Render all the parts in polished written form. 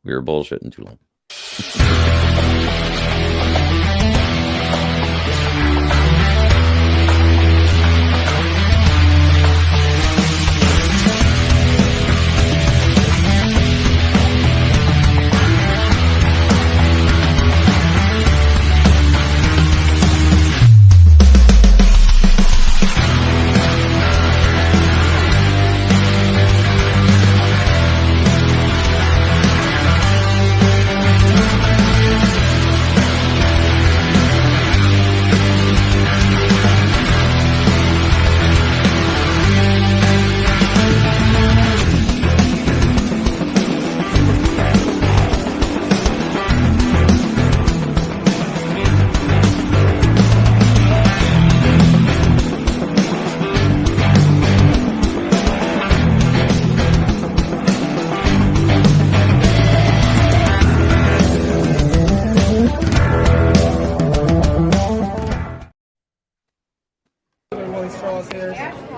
We were bullshitting too long.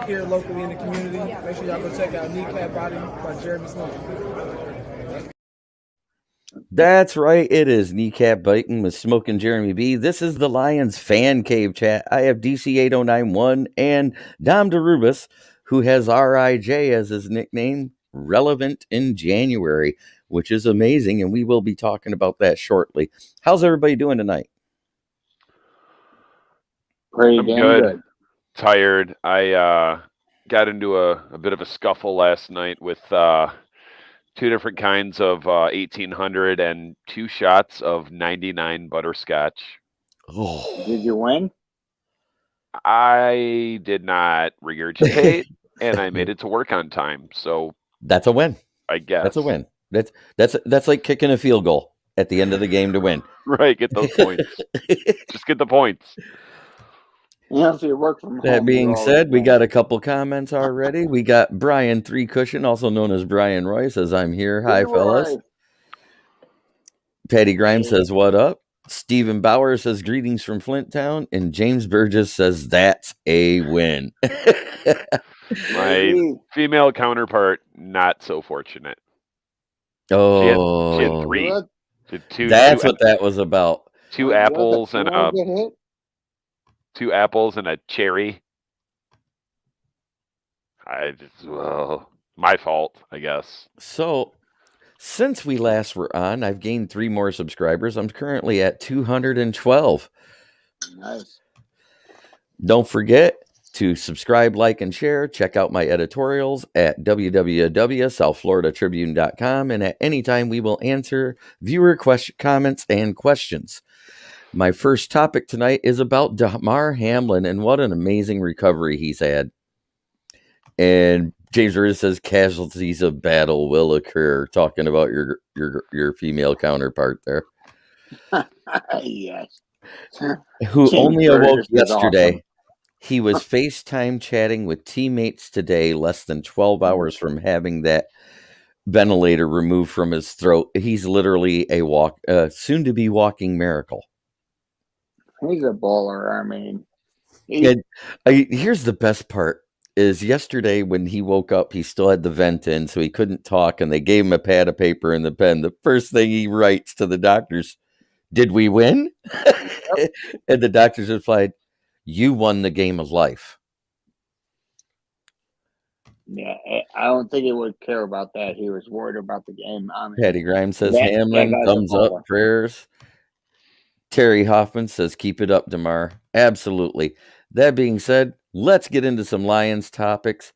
Here locally in the community. Make sure y'all go check out Kneecap Body by Jeremy Smokin. That's right. It is Kneecap Biting with Smokin Jeremy B. This is the Lions fan cave chat. I have DC8091 and Dom DeRubis, who has RIJ as his nickname, relevant in January, which is amazing, and we will be talking about that shortly. How's everybody doing tonight? Pretty good. Tired. I got into a bit of a scuffle last night with two different kinds of 1800 and 2 shots of 99 butterscotch. Oh. Did you win? I did not regurgitate, and I made it to work on time. So that's a win. I guess that's a win. That's like kicking a field goal at the end of the game to win. Right. Get those points. Just get the points. Yeah, if you work from home. That being said, we got a couple comments already. We got Brian Three Cushion, also known as Brian Roy, says, I'm here. Hi, fellas. Patty Grimes says, what up? Stephen Bauer says, greetings from Flint Town. And James Burgess says, that's a win. My female counterpart, not so fortunate. Oh. She had 3. She had two, that's what that was about. 2 apples and a... 2 apples and a cherry. My fault, I guess. So, since we last were on, I've gained 3 more subscribers. I'm currently at 212. Nice. Don't forget to subscribe, like, and share. Check out my editorials at www.southfloridatribune.com. And at any time, we will answer viewer comments and questions. My first topic tonight is about Damar Hamlin and what an amazing recovery he's had. And James Burgess says casualties of battle will occur, talking about your female counterpart there. Yes. Who only awoke yesterday. Awesome. He was FaceTime chatting with teammates today, less than 12 hours from having that ventilator removed from his throat. He's literally a soon-to-be walking miracle. He's a baller. I mean, here's the best part is yesterday when he woke up, he still had the vent in, so he couldn't talk, and they gave him a pad of paper and the pen. The first thing he writes to the doctors, did we win? Yep. And the doctors replied, you won the game of life. Yeah, I don't think he would care about that. He was worried about the game. Patty Grimes says, Hamlin, thumbs up, prayers. Terry Hoffman says, keep it up, Damar. Absolutely. That being said, let's get into some Lions topics,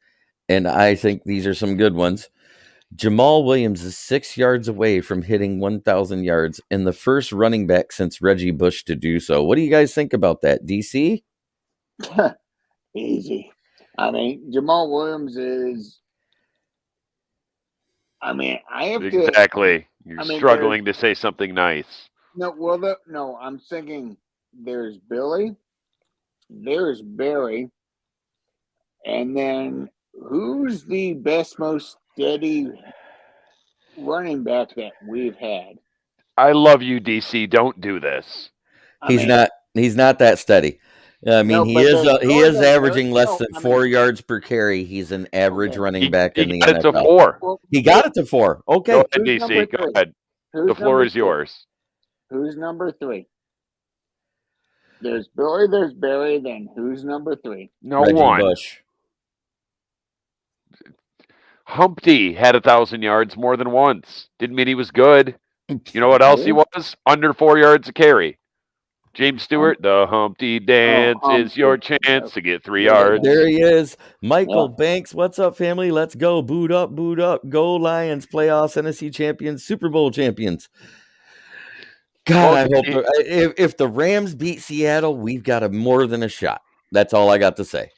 and I think these are some good ones. Jamal Williams is 6 yards away from hitting 1,000 yards and the first running back since Reggie Bush to do so. What do you guys think about that, DC? Easy. I mean, Jamal Williams is... I mean, I have to... Exactly. You're struggling to say something nice. No, I'm thinking there's Billy, there's Barry, and then who's the best, most steady running back that we've had? I love you, DC. Don't do this. He's not that steady. I mean, he is averaging less than 4 yards per carry. He's an average running back in the NFL. He got it to 4. He got it to 4. Okay. Go ahead, DC. Go ahead. The floor is yours. Who's number 3? There's Billy, there's Barry, then who's number 3? No Reggie one. Bush. Humpty had 1,000 yards more than once. Didn't mean he was good. You know what else he was? Under 4 yards a carry. James Stewart, the Humpty Dance is your chance to get 3 yards. There he is. Michael Banks, what's up, family? Let's go. Boot up, boot up. Go Lions, playoffs, NFC champions, Super Bowl champions. God, I hope if the Rams beat Seattle, we've got more than a shot. That's all I got to say.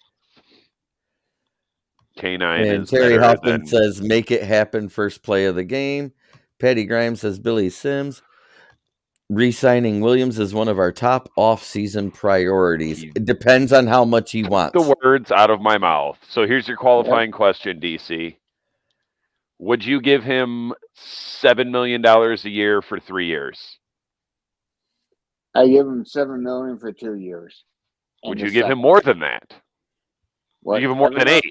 K9 and is Terry better Hoffman than... says, make it happen, first play of the game. Patty Grimes says, Billy Sims. Re-signing Williams is one of our top off-season priorities. It depends on how much he wants. The words out of my mouth. So here's your qualifying question, DC. Would you give him $7 million a year for 3 years? I give him $7 million for 2 years. Would you give him more than that? Would you give him more than 8?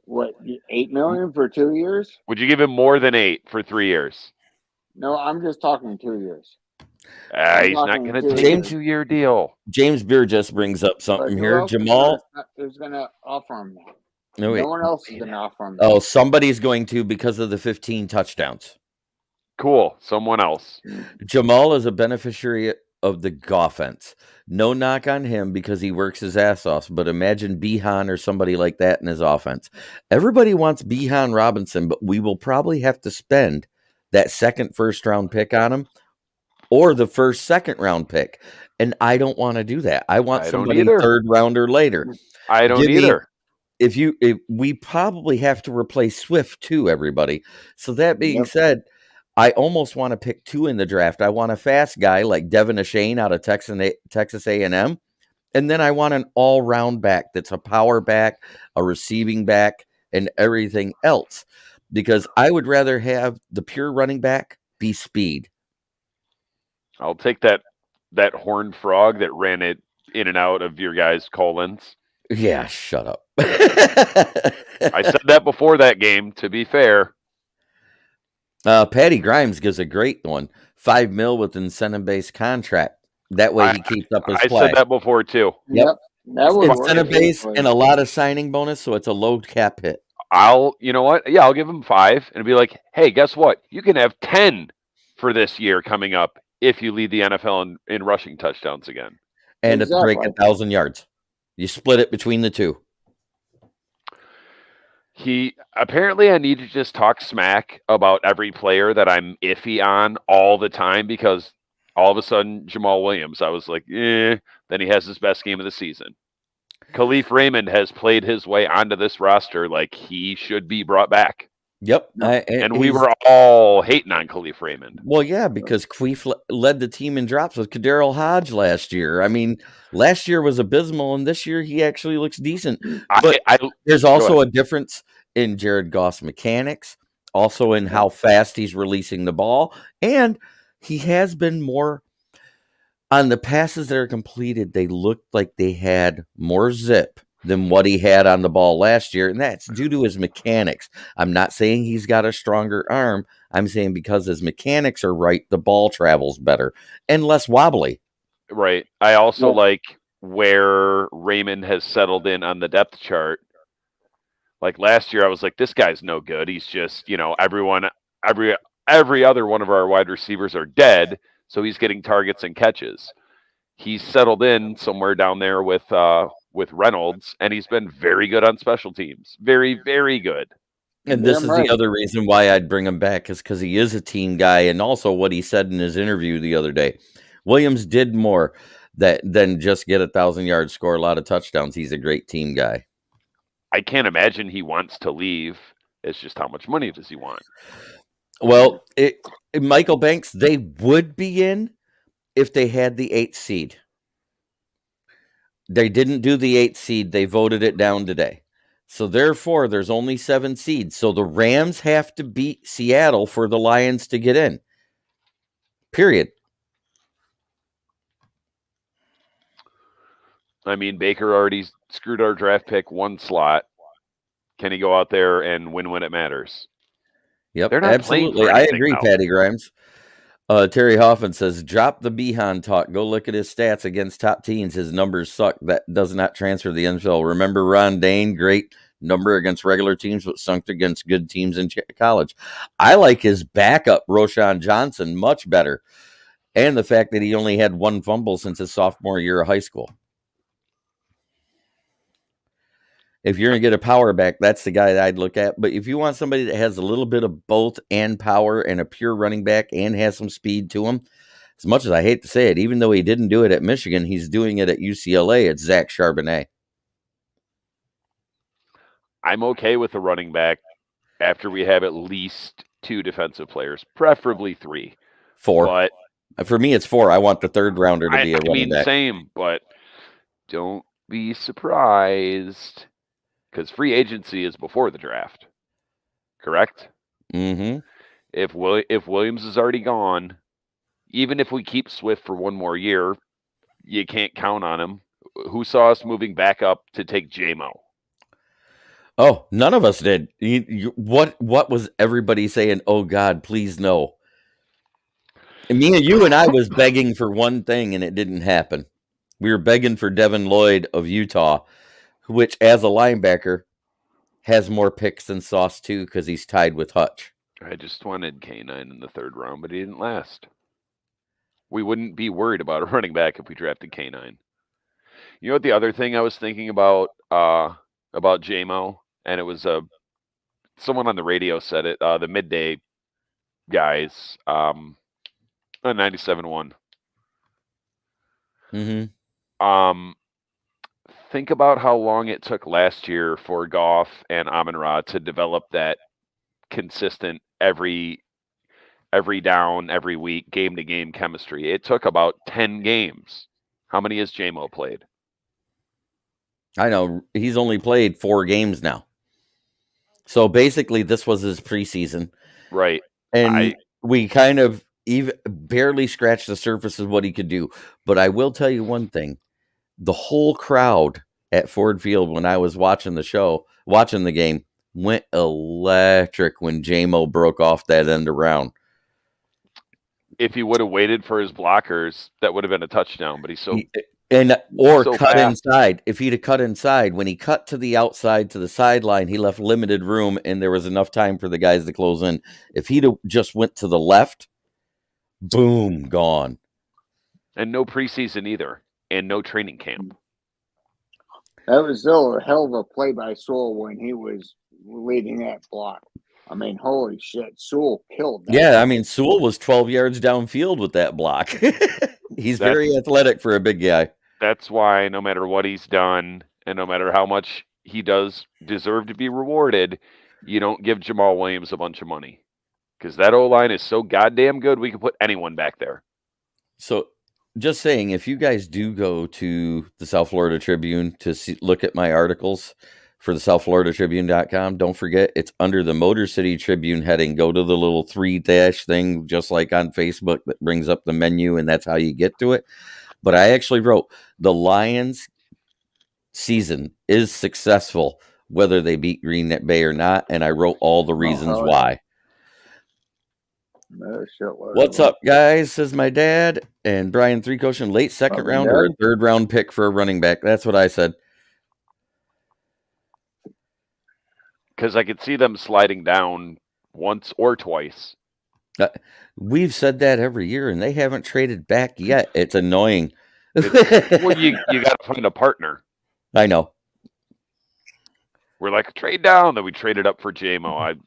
What, $8 million for 2 years? Would you give him more than 8 for 3 years? No, I'm just talking 2 years. He's not going to take a 2-year deal. James Beer just brings up something here. Jamal, who's going to offer him that? No one else is going to offer him that. Oh, somebody's going to because of the 15 touchdowns. Cool. Someone else. Jamal is a beneficiary of the Goffense. No knock on him because he works his ass off, but imagine Behan or somebody like that in his offense. Everybody wants Behan Robinson, but we will probably have to spend that second first-round pick on him or the first second-round pick. And I don't want to do that. I want somebody third-round or later. I don't either. If we probably have to replace Swift too, everybody. So that being said, I almost want to pick 2 in the draft. I want a fast guy like Devin Achane out of Texas A&M. And then I want an all-round back that's a power back, a receiving back, and everything else. Because I would rather have the pure running back be speed. I'll take that horned frog that ran it in and out of your guys' colons. Yeah, shut up. I said that before that game, to be fair. Patty Grimes gives a great one. $5 million with incentive-based contract. That way he keeps up his play. I said that before, too. Yep. Incentive-based and a lot of signing bonus, so it's a low cap hit. You know what? Yeah, I'll give him 5 and be like, hey, guess what? You can have 10 for this year coming up if you lead the NFL in rushing touchdowns again. And it's break 1,000 yards. You split it between the 2. Apparently I need to just talk smack about every player that I'm iffy on all the time, because all of a sudden Jamal Williams, I was like, then he has his best game of the season. Khalif Raymond has played his way onto this roster like he should be brought back. Yep. And we were all hating on Khalif Raymond. Well, yeah, because Queef led the team in drops with Kaderil Hodge last year. I mean, last year was abysmal, and this year he actually looks decent. But there's also a difference in Jared Goff's mechanics, also in how fast he's releasing the ball, and he has been more on the passes that are completed. They looked like they had more zip than what he had on the ball last year, and that's due to his mechanics. I'm not saying he's got a stronger arm. I'm saying because his mechanics are right, the ball travels better and less wobbly. Right. I also like where Raymond has settled in on the depth chart. Like last year, I was like, this guy's no good. He's just, every other one of our wide receivers are dead, so he's getting targets and catches. He's settled in somewhere down there with Reynolds, and he's been very good on special teams. Very, very good. And this is the other reason why I'd bring him back, is because he is a team guy, and also what he said in his interview the other day. Williams did more than just get 1,000 yards, score a lot of touchdowns. He's a great team guy. I can't imagine he wants to leave. It's just how much money does he want? Well, Michael Banks, they would be in if they had the 8th seed. They didn't do the 8th seed. They voted it down today. So therefore, there's only 7 seeds. So the Rams have to beat Seattle for the Lions to get in. Period. I mean, Baker already screwed our draft pick 1 slot. Can he go out there and win when it matters? Yep, They're not absolutely. playing for I anything agree, now. Patty Grimes. Terry Hoffman says, drop the Behan talk. Go look at his stats against top teams. His numbers suck. That does not transfer to the NFL. Remember Ron Dane? Great number against regular teams, but sunk against good teams in college. I like his backup, Roshan Johnson, much better. And the fact that he only had one fumble since his sophomore year of high school. If you're going to get a power back, that's the guy that I'd look at. But if you want somebody that has a little bit of both and power and a pure running back and has some speed to him, as much as I hate to say it, even though he didn't do it at Michigan, he's doing it at UCLA. It's Zach Charbonnet. I'm okay with a running back after we have at least 2 defensive players, preferably 3. 4. But for me, it's 4. I want the third rounder to be a running back. Same, but don't be surprised because free agency is before the draft, correct? Mm-hmm. If Williams is already gone, even if we keep Swift for one more year, you can't count on him. Who saw us moving back up to take JMO? Oh, none of us did. What was everybody saying? Oh, God, please no. And you and I was begging for one thing, and it didn't happen. We were begging for Devin Lloyd of Utah, which, as a linebacker, has more picks than Sauce, too, because he's tied with Hutch. I just wanted K9 in the 3rd round, but he didn't last. We wouldn't be worried about a running back if we drafted K9. You know what the other thing I was thinking about JMO? And it was someone on the radio said it, the midday guys, on 97.1. Mm-hmm. Think about how long it took last year for Goff and Amon-Ra to develop that consistent every down, every week, game-to-game chemistry. It took about 10 games. How many has JMO played? I know. He's only played 4 games now. So basically, this was his preseason. Right. And we kind of even barely scratched the surface of what he could do. But I will tell you one thing. The whole crowd at Ford Field when I was watching the game, went electric when JMO broke off that end around. If he would have waited for his blockers, that would have been a touchdown. But he's so cut fast inside. If he'd have cut inside, when he cut to the outside to the sideline, he left limited room, and there was enough time for the guys to close in. If he'd have just went to the left, boom, gone. And no preseason either, and no training camp. That was still a hell of a play by Sewell when he was leading that block. I mean, holy shit, Sewell killed that. Yeah, I mean, Sewell was 12 yards downfield with that block. He's very athletic for a big guy. That's why no matter what he's done, and no matter how much he does deserve to be rewarded, you don't give Jamal Williams a bunch of money. Because that O-line is so goddamn good, we can put anyone back there. So, just saying, if you guys do go to the South Florida Tribune to look at my articles for the SouthFloridaTribune.com, don't forget, it's under the Motor City Tribune heading. Go to the little 3- thing, just like on Facebook, that brings up the menu, and that's how you get to it. But I actually wrote, the Lions season is successful, whether they beat Green Bay or not, and I wrote all the reasons why. What's up, guys? Says my dad. And Brian Threekoshin, late second round or a 3rd round pick for a running back. That's what I said. Because I could see them sliding down once or twice. We've said that every year, and they haven't traded back yet. It's annoying. Well, you got to find a partner. I know. We're like, trade down. Then we traded up for JMO.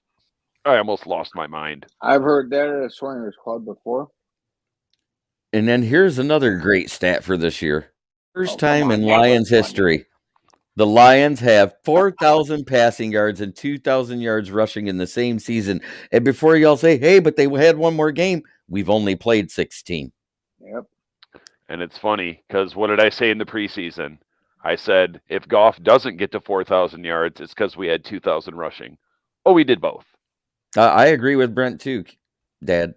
I almost lost my mind. I've heard that at a swingers club before. And then here's another great stat for this year. First time in Lions history. The Lions have 4,000 passing yards and 2,000 yards rushing in the same season. And before y'all say, hey, but they had one more game, we've only played 16. Yep. And it's funny because what did I say in the preseason? I said, if Goff doesn't get to 4,000 yards, it's because we had 2,000 rushing. Oh, we did both. I agree with Brent too, Dad.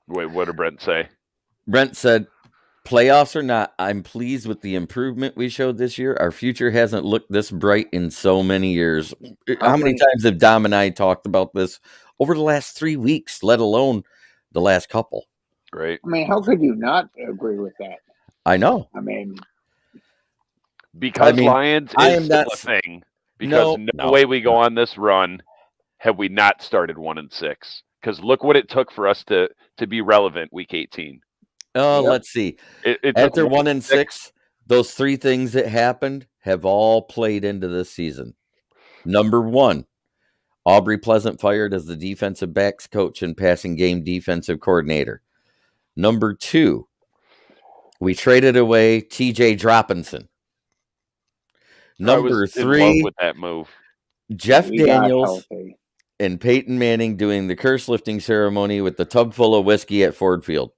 Wait, what did Brent say? Brent said, Playoffs or not, I'm pleased with the improvement we showed this year. Our future hasn't looked this bright in so many years. How many times have Dom and I talked about this over the last 3 weeks, let alone the last couple? Right. I mean, how could you not agree with that? I know. I mean, because Lions is still a thing. Because no way we go on this run have we not started 1-6. Because look what it took for us to be relevant week 18. Let's see. After 1-6, those 3 things that happened have all played into this season. Number 1, Aubrey Pleasant fired as the defensive backs coach and passing game defensive coordinator. Number 2, we traded away TJ Droppinson. Number 3, in love with that move. Jeff Daniels and Peyton Manning doing the curse lifting ceremony with the tub full of whiskey at Ford Field.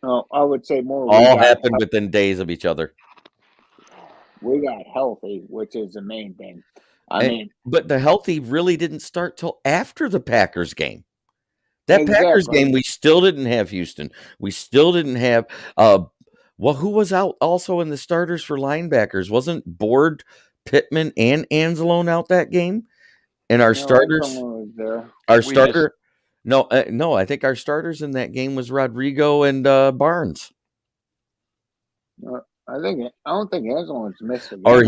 Oh, I would say more. All happened within days of each other. We got healthy, which is the main thing. But the healthy really didn't start till after the Packers game. That Packers game, we still didn't have Houston. We still didn't have. Who was out also in the starters for linebackers? Wasn't Board, Pittman, and Anzalone out that game? And our starters, I think our starters in that game was Rodrigo and Barnes. I don't think Anzalone's missed the game. Or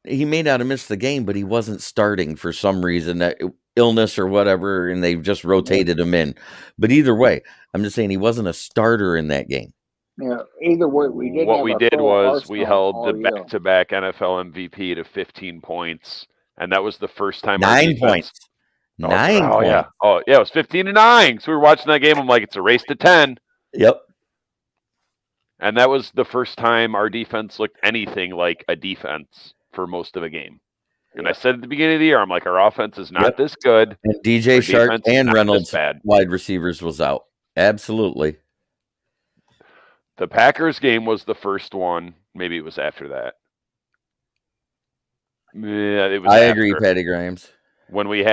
he may not have missed the game, but he wasn't starting for some reason, that illness or whatever, and they just rotated him in. But either way, I'm just saying he wasn't a starter in that game. Yeah, either way, we held the back-to-back NFL MVP to 15 points, and that was the first time. 9 points. 9 points. Yeah. Oh, yeah, it was 15-9. So we were watching that game. I'm like, it's a race to 10. Yep. And that was the first time our defense looked anything like a defense for most of a game. And I said at the beginning of the year, I'm like, our offense is not this good. And DJ Shark and Reynolds, wide receivers, was out. Absolutely. The Packers game was the first one. Maybe it was after that. Yeah, it was. I agree, Patty Grimes. When we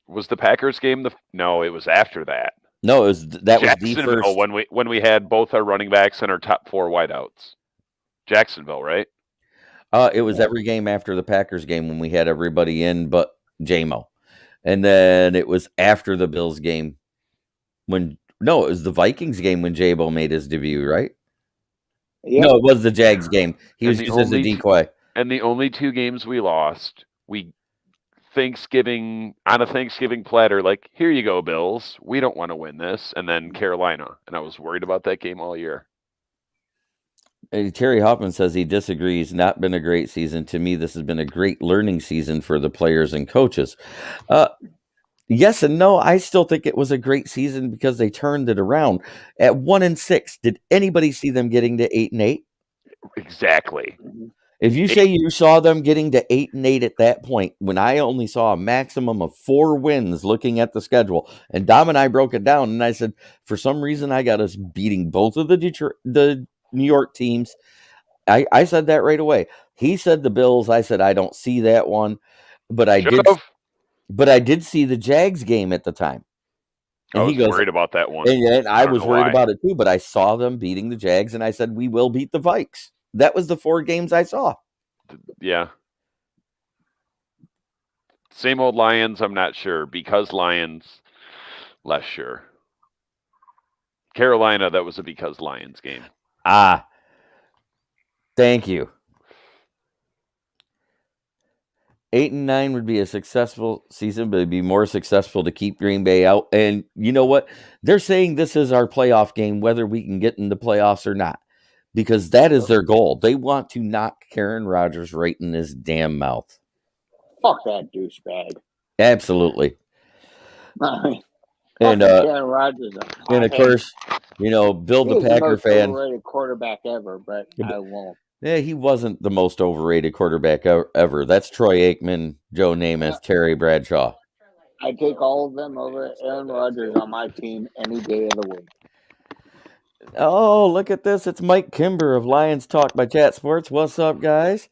was the Packers game? No, it was after that. No, was the first when we had both our running backs and our top 4 wideouts. Jacksonville, right? It was every game after the Packers game when we had everybody in but J-Mo. And then it was after the Bills game it was the Vikings game when J-Mo made his debut, right? Yep. No, it was the Jags game. He was used as a decoy. And the only 2 games we lost, on a Thanksgiving platter, like, here you go, Bills. We don't want to win this. And then Carolina. And I was worried about that game all year. And Terry Hoffman says he disagrees. Not been a great season. To me, this has been a great learning season for the players and coaches. Yes and no. I still think it was a great season because they turned it around. At 1-6, did anybody see them getting to 8-8? Exactly. If you say you saw them getting to 8-8 at that point, when I only saw a maximum of 4 wins looking at the schedule, and Dom and I broke it down, and I said, for some reason, I got us beating both of the New York teams. I said that right away. He said the Bills. I said I don't see that one, but I did see the Jags game at the time. And I was worried about that one. And I was worried about it too, but I saw them beating the Jags, and I said we will beat the Vikes. That was the 4 games I saw. Yeah. Same old Lions, I'm not sure. Because Lions, less sure. Carolina, that was a because Lions game. Thank you. 8-9 would be a successful season, but it'd be more successful to keep Green Bay out. And you know what? They're saying this is our playoff game, whether we can get in the playoffs or not. Because that is their goal. They want to knock Aaron Rodgers right in his damn mouth. Fuck that douchebag. Absolutely. And Aaron Rodgers. And of course, Bill the Packer fan. He's the most overrated quarterback ever, but I won't. Yeah, he wasn't the most overrated quarterback ever. That's Troy Aikman, Joe Namath, Terry Bradshaw. I take all of them over Aaron Rodgers on my team any day of the week. Oh, look at this. It's Mike Kimber of Lions Talk by Chat Sports. What's up, guys?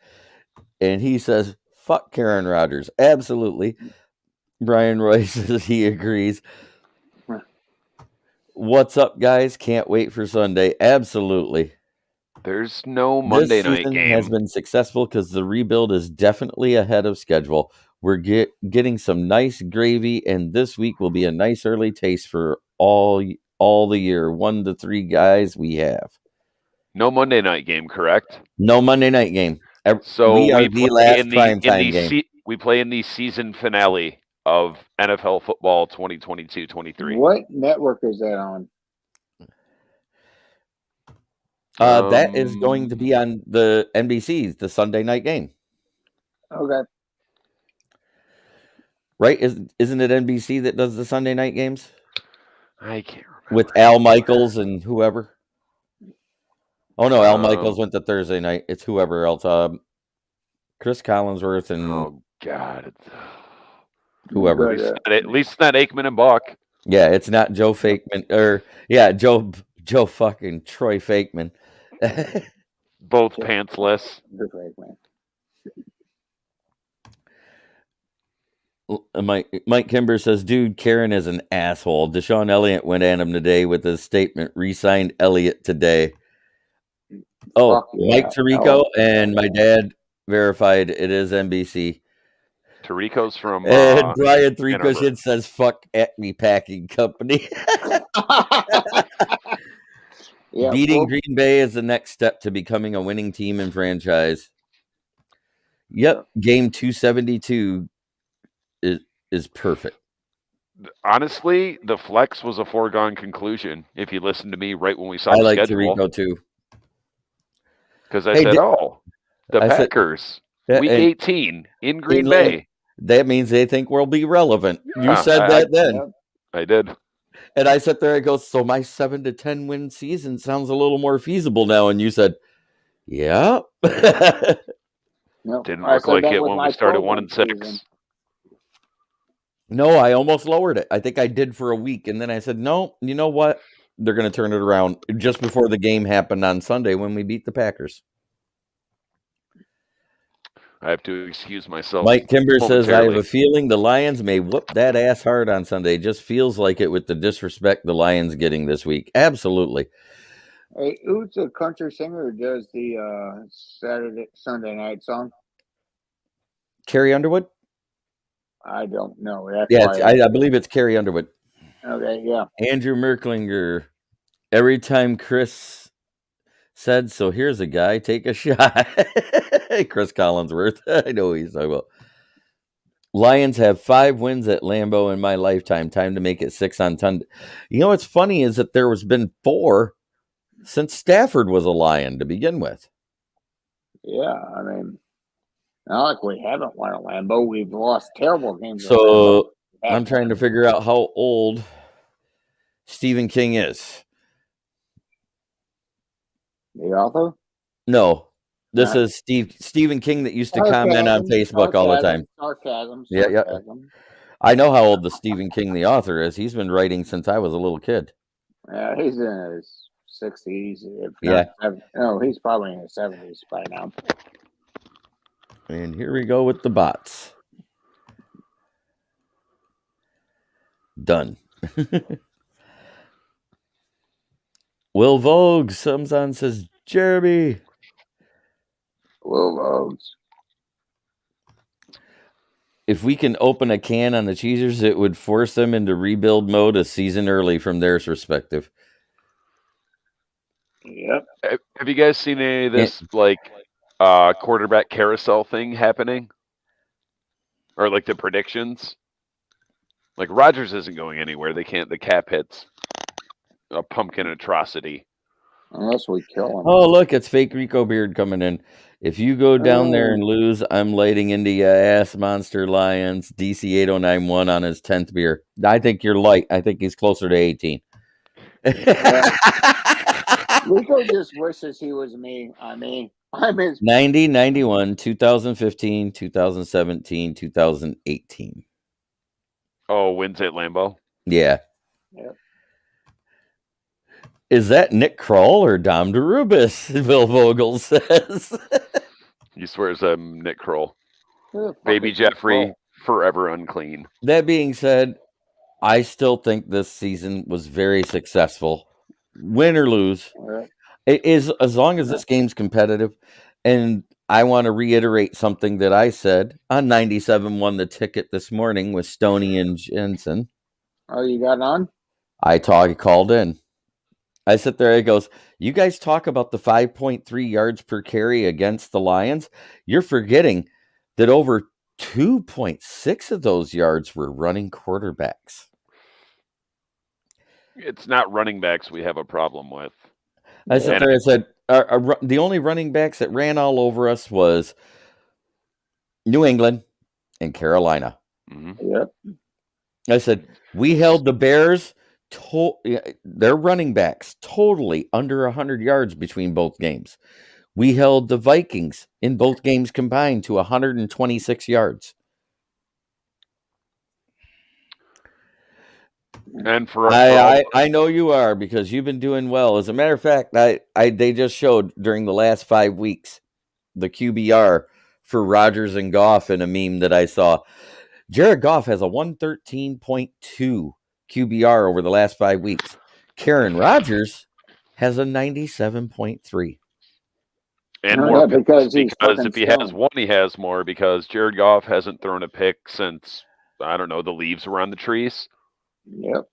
And he says, fuck Aaron Rodgers. Absolutely. Brian Roy says he agrees. What's up, guys? Can't wait for Sunday. Absolutely. There's no Monday night game. This season has been successful because the rebuild is definitely ahead of schedule. We're getting some nice gravy, and this week will be a nice early taste for all the year. 1 to 3 guys we have. No Monday night game, correct? No Monday night game. So we are the last primetime game. We play in the season finale of NFL football 2022-23. What network is that on? That is going to be on the NBC's, the Sunday night game. Okay. Right? Isn't it NBC that does the Sunday night games? I can't remember. With Al Michaels and whoever? Oh, no, Al Michaels went to Thursday night. It's whoever else. Chris Collinsworth and... Oh, God. Whoever. At least it's not Aikman and Buck. Yeah, it's not Joe Fakeman. Joe fucking Troy Fakeman. Both pantsless. Mike Kimber says, dude, Karen is an asshole. Deshaun Elliott went at him today with his statement, re-signed Elliott today. Oh, yeah. Mike Tirico and my dad verified it is NBC. Tirico's from... and Brian Tirico says, fuck Acme Packing Company. Yeah, beating Green Bay is the next step to becoming a winning team and franchise. Yep, game 272 is perfect. Honestly, the flex was a foregone conclusion. If you listened to me right when we saw the schedule. I like Tirico too. Because I said, the Packers, week 18 in Green Bay. That means they think we'll be relevant. Yeah, you said that then. I did. And I sat there and go, so my 7 to 10 win season sounds a little more feasible now. And you said, yeah. Didn't look like it when we started 1-6. No, I almost lowered it. I think I did for a week. And then I said, no, you know what? They're going to turn it around just before the game happened on Sunday when we beat the Packers. I have to excuse myself. Mike Kimber says, I have a feeling the Lions may whoop that ass hard on Sunday. Just feels like it with the disrespect the Lions getting this week. Absolutely. Hey, who's the country singer who does the Sunday night song? Carrie Underwood? I don't know. I believe it's Carrie Underwood. Okay, yeah. Andrew Merklinger. Every time Chris said, so here's a guy, take a shot. Chris Collinsworth. I know he's talking about. Lions have 5 wins at Lambeau in my lifetime. Time to make it 6 on 10. You know what's funny is that there has been 4 since Stafford was a Lion to begin with. Yeah, I mean, not like we haven't won at Lambeau. We've lost terrible games. So I'm trying to figure out how old Stephen King is. The author? No. This is Stephen King that used to comment on Facebook all the time. Sarcasm. Yeah. I know how old the Stephen King, the author, is. He's been writing since I was a little kid. Yeah, he's in his 60s. He's probably in his 70s by now. And here we go with the bots. Done. Will Vogue, Samson says, Jeremy. Will Vogues. If we can open a can on the Cheezers, it would force them into rebuild mode a season early from their perspective. Yep. Have you guys seen any of this quarterback carousel thing happening? Or like the predictions? Like Rodgers isn't going anywhere. They can't. The cap hits a pumpkin atrocity. Unless we kill him. Oh, look, it's fake Rico Beard coming in. If you go down there and lose, I'm lighting into your ass, Monster Lions. DC 8091 on his 10th beer. I think you're light. I think he's closer to 18. Rico just wishes he was me. I'm his 90, 91, 2015, 2017, 2018. Oh, wins at Lambeau? Yeah. Yep. Is that Nick Kroll or Dom DeRubis? Bill Vogel says. He swears I'm Nick Kroll. Baby Jeffrey, forever unclean. That being said, I still think this season was very successful. Win or lose. It is, as long as this game's competitive. And I want to reiterate something that I said on 97 won the ticket this morning with Stoney and Jensen. Oh, you got on? I called in. I sit there, it goes, you guys talk about the 5.3 yards per carry against the Lions. You're forgetting that over 2.6 of those yards were running quarterbacks. It's not running backs we have a problem with. I sat there and said, the only running backs that ran all over us was New England and Carolina. Mm-hmm. Yep. I said, we held the Bears, their running backs, totally under 100 yards between both games. We held the Vikings in both games combined to 126 yards. And for I know you are, because you've been doing well. As a matter of fact, they just showed during the last 5 weeks the QBR for Rodgers and Goff in a meme that I saw. Jared Goff has a 113.2 QBR over the last 5 weeks. Karen Rodgers has a 97.3. And more because if he has one, he has more, because Jared Goff hasn't thrown a pick since, I don't know, the leaves were on the trees. Yep.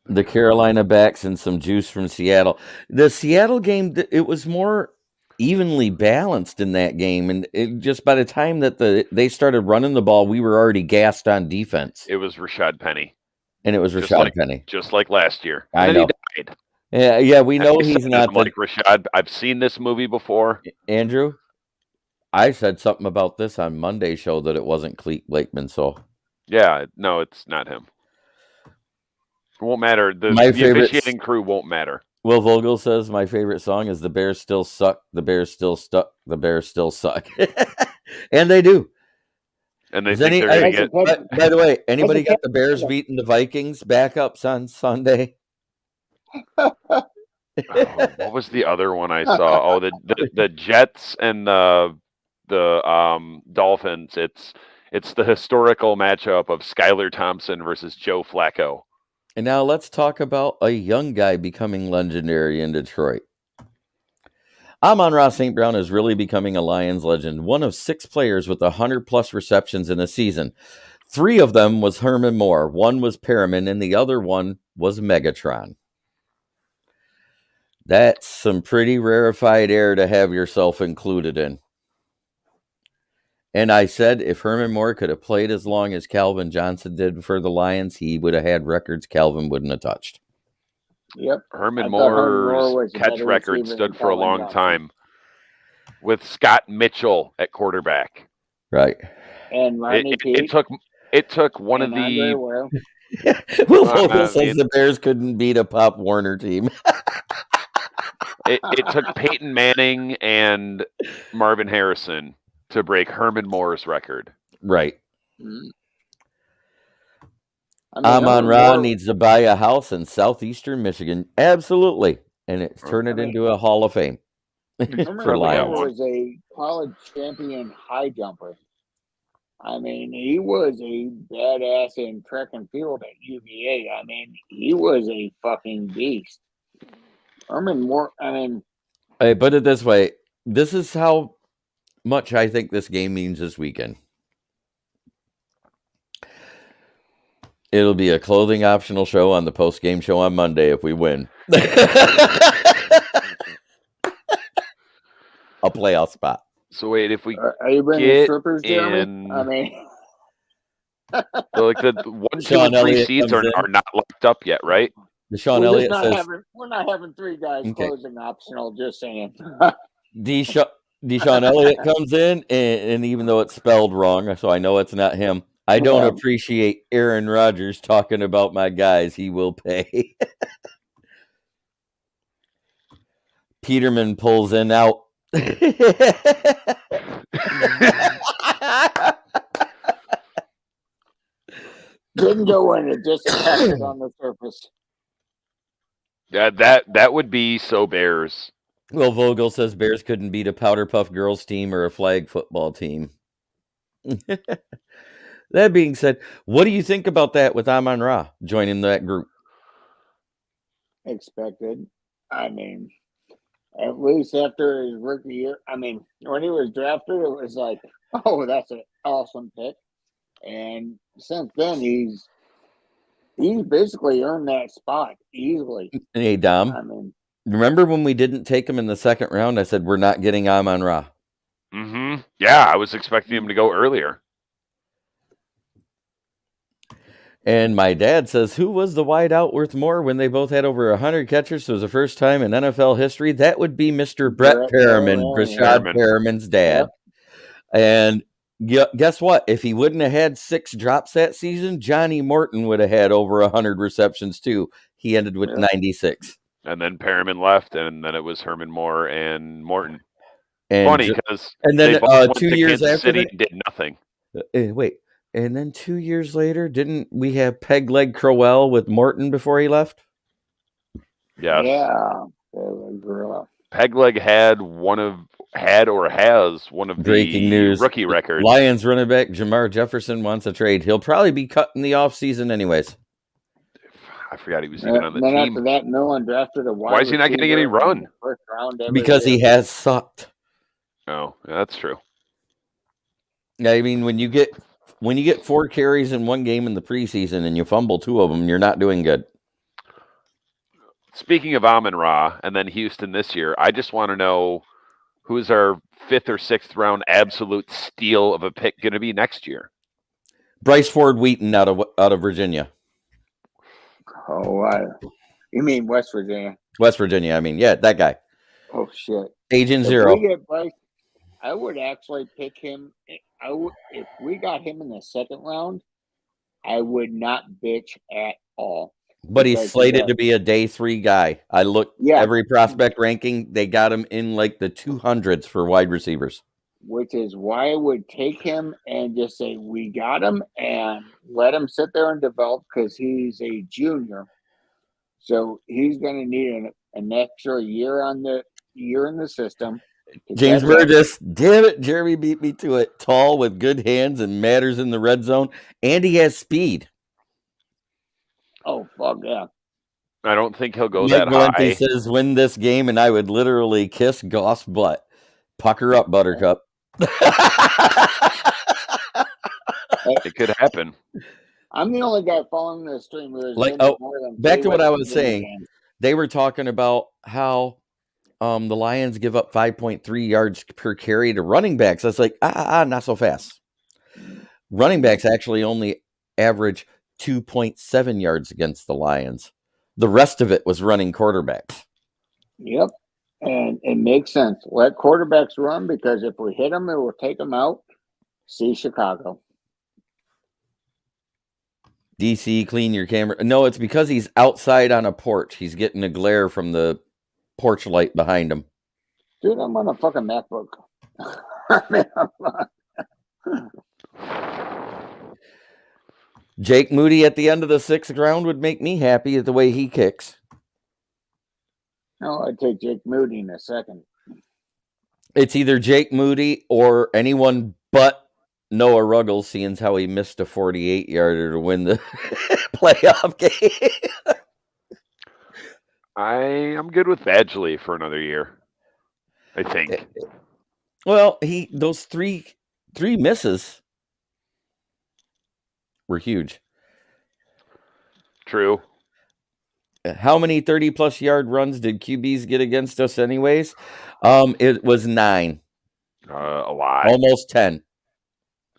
The Carolina backs and some juice from Seattle. The Seattle game, it was more evenly balanced in that game, and just by the time that they started running the ball, we were already gassed on defense. It was Rashad Penny. And it was Rashad Penny. Just like last year. I know. He died. Yeah, we know he's not like Rashad. I've seen this movie before. Andrew, I said something about this on Monday's show that it wasn't Cleet Blakeman, so... Yeah, no, it's not him. It won't matter. The officiating crew won't matter. Will Vogel says, my favorite song is The Bears Still Suck, The Bears Still Stuck, The Bears Still Suck. And they do. And they think they're going to get... By the way, anybody got the Bears beating the Vikings backups on Sunday? What was the other one I saw? Oh, the Jets and the Dolphins. It's the historical matchup of Skylar Thompson versus Joe Flacco. And now let's talk about a young guy becoming legendary in Detroit. Amon-Ra St. Brown is really becoming a Lions legend, one of 6 players with 100-plus receptions in a season. 3 of them was Herman Moore, 1 was Perriman, and the other 1 was Megatron. That's some pretty rarefied air to have yourself included in. And I said if Herman Moore could have played as long as Calvin Johnson did for the Lions, he would have had records Calvin wouldn't have touched. Yep. Herman Moore's catch record stood for a long time with Scott Mitchell at quarterback. Right. And it took one of the... Will Vogel says the Bears couldn't beat a Pop Warner team. It took Peyton Manning and Marvin Harrison to break Herman Moore's record. Right. Amon-Ra needs to buy a house in southeastern Michigan. Absolutely. And turn it into a Hall of Fame. For Lions. He was a college champion high jumper. I mean, he was a badass in track and field at UVA. I mean, he was a fucking beast. Herman Moore, I mean... Hey, put it this way. This is how much I think this game means this weekend. It'll be a clothing optional show on the post-game show on Monday if we win. A playoff spot. So wait, if we are you bringing strippers, Jeremy? I mean... So like the 1, 2, and 3 seeds are not locked up yet, right? Deshaun Elliott says... We're not having 3 guys closing optional, just saying. Deshaun Elliott comes in, and even though it's spelled wrong, so I know it's not him, I don't appreciate Aaron Rodgers talking about my guys. He will pay. Peterman pulls in out. Didn't go in, it just tapped on the surface. Yeah, that would be so Bears. Well, Vogel says Bears couldn't beat a Powder Puff Girls team or a flag football team. That being said, what do you think about that with Amon-Ra joining that group? Expected. I mean, at least after his rookie year. I mean, when he was drafted, it was like, oh, that's an awesome pick. And since then, he's basically earned that spot easily. Hey, Dom. I mean, remember when we didn't take him in the second round? I said, we're not getting Amon-Ra. Mm-hmm. Yeah, I was expecting him to go earlier. And my dad says, who was the wideout worth more when they both had over 100 catchers? So it was the first time in NFL history. That would be Mr. Brett Perriman, Rashad Perriman's dad. Yep. And guess what? If he wouldn't have had 6 drops that season, Johnny Morton would have had over 100 receptions too. He ended with 96. And then Perriman left, and then it was Herman Moore and Morton. And funny because and then they both went 2 to years Kansas after City that, and did nothing. Wait. And then 2 years later, didn't we have Peg Leg Crowell with Morton before he left? Yes. Yeah. Peg Leg has one of breaking the news rookie records. Lions running back Jamar Jefferson wants a trade. He'll probably be cut in the offseason anyways. I forgot he was even on the then team. After that, no one drafted a wide Why is he not getting any run? First round because he has sucked. Oh, that's true. I mean, when you get 4 carries in one game in the preseason and you fumble 2 of them, you're not doing good. Speaking of Amon-Ra and then Houston this year, I just want to know who's our 5th or 6th round absolute steal of a pick going to be next year. Bryce Ford Wheaton out of Virginia. Oh, you mean West Virginia? West Virginia. I mean, yeah, that guy. Oh shit. Agent Zero. I would actually pick him. If we got him in the second round, I would not bitch at all. But he's slated to be a day 3 guy. I looked every prospect ranking. They got him in like the 200s for wide receivers. Which is why I would take him and just say, we got him and let him sit there and develop because he's a junior. So he's going to need an extra year in the system. James Burgess, damn it, Jeremy beat me to it. Tall with good hands and matters in the red zone. And he has speed. Oh, fuck yeah. I don't think he'll go that high. He says, win this game, and I would literally kiss Goff's butt. Pucker up, Buttercup. It could happen. I'm the only guy following the stream. Back to what I was saying. They were talking about how the Lions give up 5.3 yards per carry to running backs. I was like, not so fast. Running backs actually only average 2.7 yards against the Lions. The rest of it was running quarterbacks. Yep. And it makes sense. Let quarterbacks run because if we hit them, it will take them out. See Chicago. DC, clean your camera. No, it's because he's outside on a porch. He's getting a glare from the porch light behind him. Dude, I'm on a fucking MacBook. Jake Moody at the end of the 6th round would make me happy at the way he kicks. No, I'd take Jake Moody in a second. It's either Jake Moody or anyone but Noah Ruggles, seeing how he missed a 48-yarder to win the playoff game. I am good with Badgley for another year, I think. Well, those three misses were huge. True. How many 30-plus yard runs did QBs get against us anyways? It was 9. A lot. Almost 10.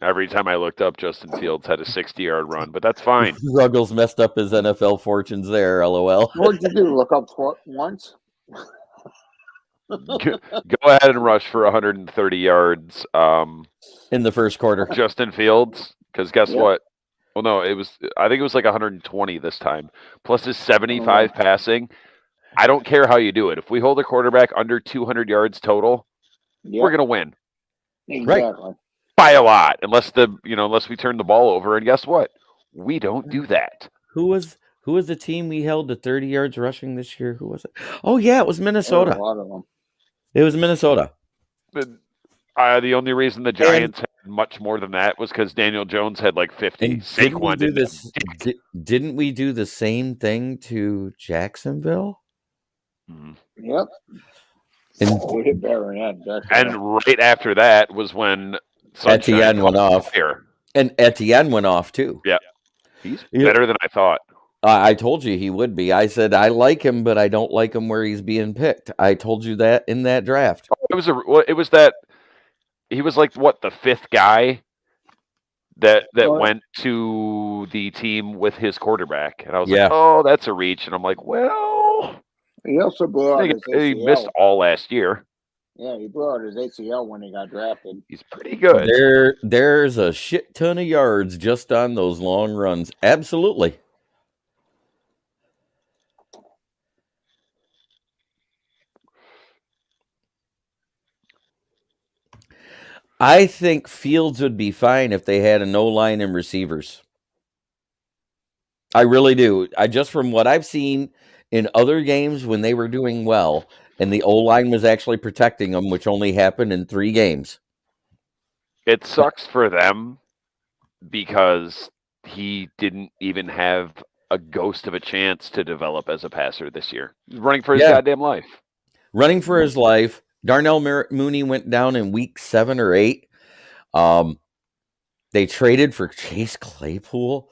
Every time I looked up, Justin Fields had a 60-yard run, but that's fine. Ruggles messed up his NFL fortunes there, LOL. What did you do, look up once? Go ahead and rush for 130 yards. In the first quarter. Justin Fields, because guess what? Well, no, I think it was like 120 this time. Plus his 75 passing. I don't care how you do it. If we hold a quarterback under 200 yards total, we're going to win. Exactly. Right. By a lot, unless we turn the ball over. And guess what? We don't do that. Who was the team we held to 30 yards rushing this year? Who was it? Oh, yeah, it was Minnesota. A lot of them. It was Minnesota. The only reason the Giants had much more than that was because Daniel Jones had like 50. And didn't we do the same thing to Jacksonville? Mm-hmm. Yep. And we hit Perriman. And right after that was when Etienne went off. And Etienne went off too. Yeah. He's better than I thought. I told you he would be. I said I like him, but I don't like him where he's being picked. I told you that in that draft. He was like what, the fifth guy that went to the team with his quarterback, and I was like, oh, that's a reach, and I'm like, well, he also blew out his ACL. He missed all last year. Yeah, he blew out his ACL when he got drafted. He's pretty good. There's a shit ton of yards just on those long runs. Absolutely. I think Fields would be fine if they had a no line and receivers. I really do. Just from what I've seen in other games when they were doing well, and the O-line was actually protecting them, which only happened in 3 games. It sucks for them because he didn't even have a ghost of a chance to develop as a passer this year. He's running for his goddamn life. Running for his life. Darnell Mooney went down in week 7 or 8. They traded for Chase Claypool,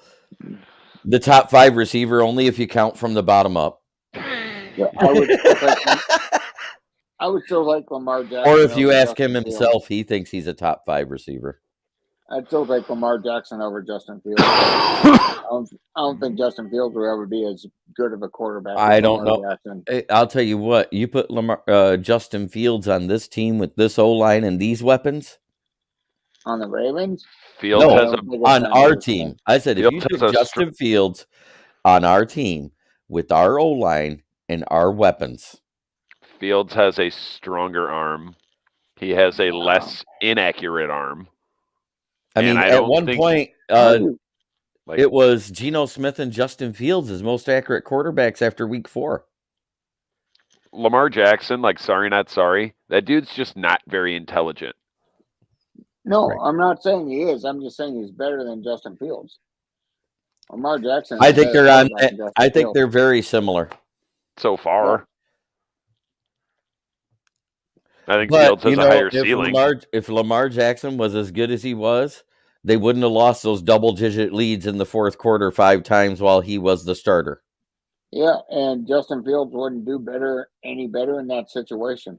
the top 5 receiver, only if you count from the bottom up. Yeah, I would still like Lamar Jackson. Or if you ask him himself, he thinks he's a top 5 receiver. I'd still take Lamar Jackson over Justin Fields. I don't think Justin Fields will ever be as good of a quarterback. I don't know. Jackson. I'll tell you what. You put Justin Fields on this team with this O-line and these weapons. On the Ravens? Fields on our team. I said if you put Justin Fields on our team with our O-line and our weapons. Fields has a stronger arm. He has a less inaccurate arm. I mean, at one point, it was Geno Smith and Justin Fields as most accurate quarterbacks after week 4. Lamar Jackson, like, sorry, not sorry. That dude's just not very intelligent. No, right. I'm not saying he is. I'm just saying he's better than Justin Fields. Lamar Jackson. I think they're on. I think they're very similar so far. I think Fields has a higher ceiling. If Lamar Jackson was as good as he was, they wouldn't have lost those double-digit leads in the fourth quarter 5 times while he was the starter. Yeah, and Justin Fields wouldn't do any better in that situation.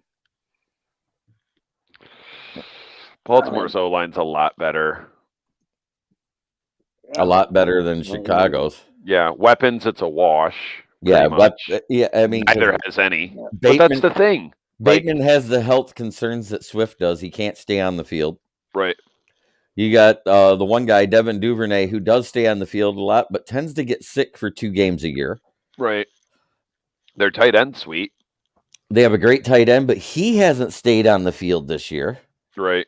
Baltimore's O-line's a lot better. A lot better than Chicago's. Yeah, weapons, it's a wash. Yeah, but I mean, neither has any. But that's the thing. Bateman has the health concerns that Swift does. He can't stay on the field. Right. You got the one guy, Devin Duvernay, who does stay on the field a lot, but tends to get sick for 2 games a year. Right. Their tight end, sweet. They have a great tight end, but he hasn't stayed on the field this year. Right.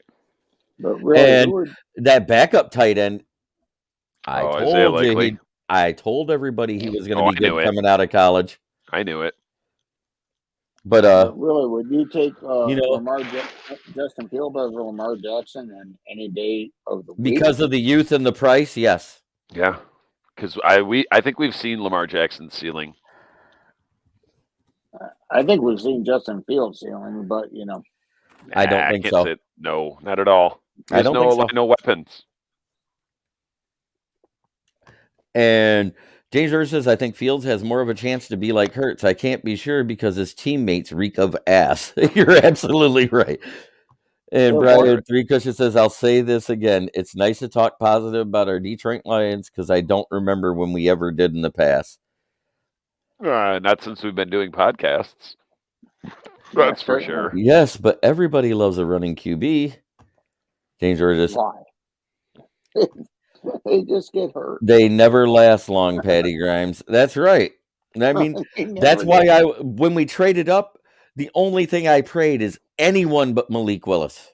But really, that backup tight end, I told everybody he was going to be good coming out of college. I knew it. But really, would you take Justin Fields over Lamar Jackson on any day of the week? Because of the youth and the price, yes. Yeah, because I think we've seen Lamar Jackson's ceiling. I think we've seen Justin Fields' ceiling, but I don't think so. No, not at all. There's no weapons. And James Hurst says, I think Fields has more of a chance to be like Hurts. I can't be sure because his teammates reek of ass. You're absolutely right. And Brian 3 Cushion says, I'll say this again. It's nice to talk positive about our Detroit Lions because I don't remember when we ever did in the past. Not since we've been doing podcasts. That's for sure. Yes, but everybody loves a running QB. James Hurst. Why? They just get hurt. They never last long, Patty Grimes. That's right. I mean, that's why when we traded up, the only thing I prayed is anyone but Malik Willis.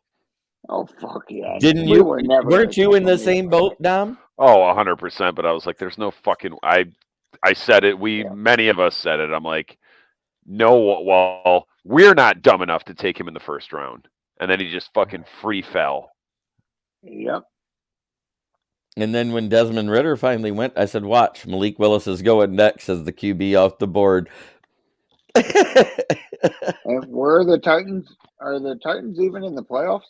Oh, fuck yeah. Didn't you? Weren't you in the same boat, Dom? Oh, 100%. But I was like, there's no fucking... I said it. Many of us said it. I'm like, no, well, we're not dumb enough to take him in the first round. And then he just fucking free fell. Yep. And then when Desmond Ridder finally went, I said, watch, Malik Willis is going next as the QB off the board. And where are the Titans? Are the Titans even in the playoffs?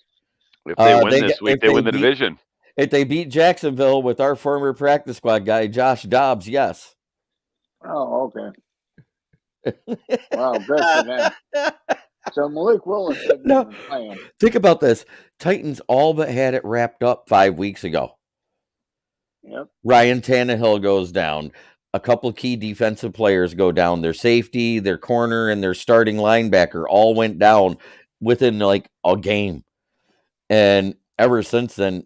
If they win this week, they win the division. If they beat Jacksonville with our former practice squad guy, Josh Dobbs, yes. Oh, okay. Wow, good for them. So Malik Willis isn't even playing. Think about this. Titans all but had it wrapped up 5 weeks ago. Yep. Ryan Tannehill goes down. A couple key defensive players go down. Their safety, their corner, and their starting linebacker all went down within like a game. And ever since then,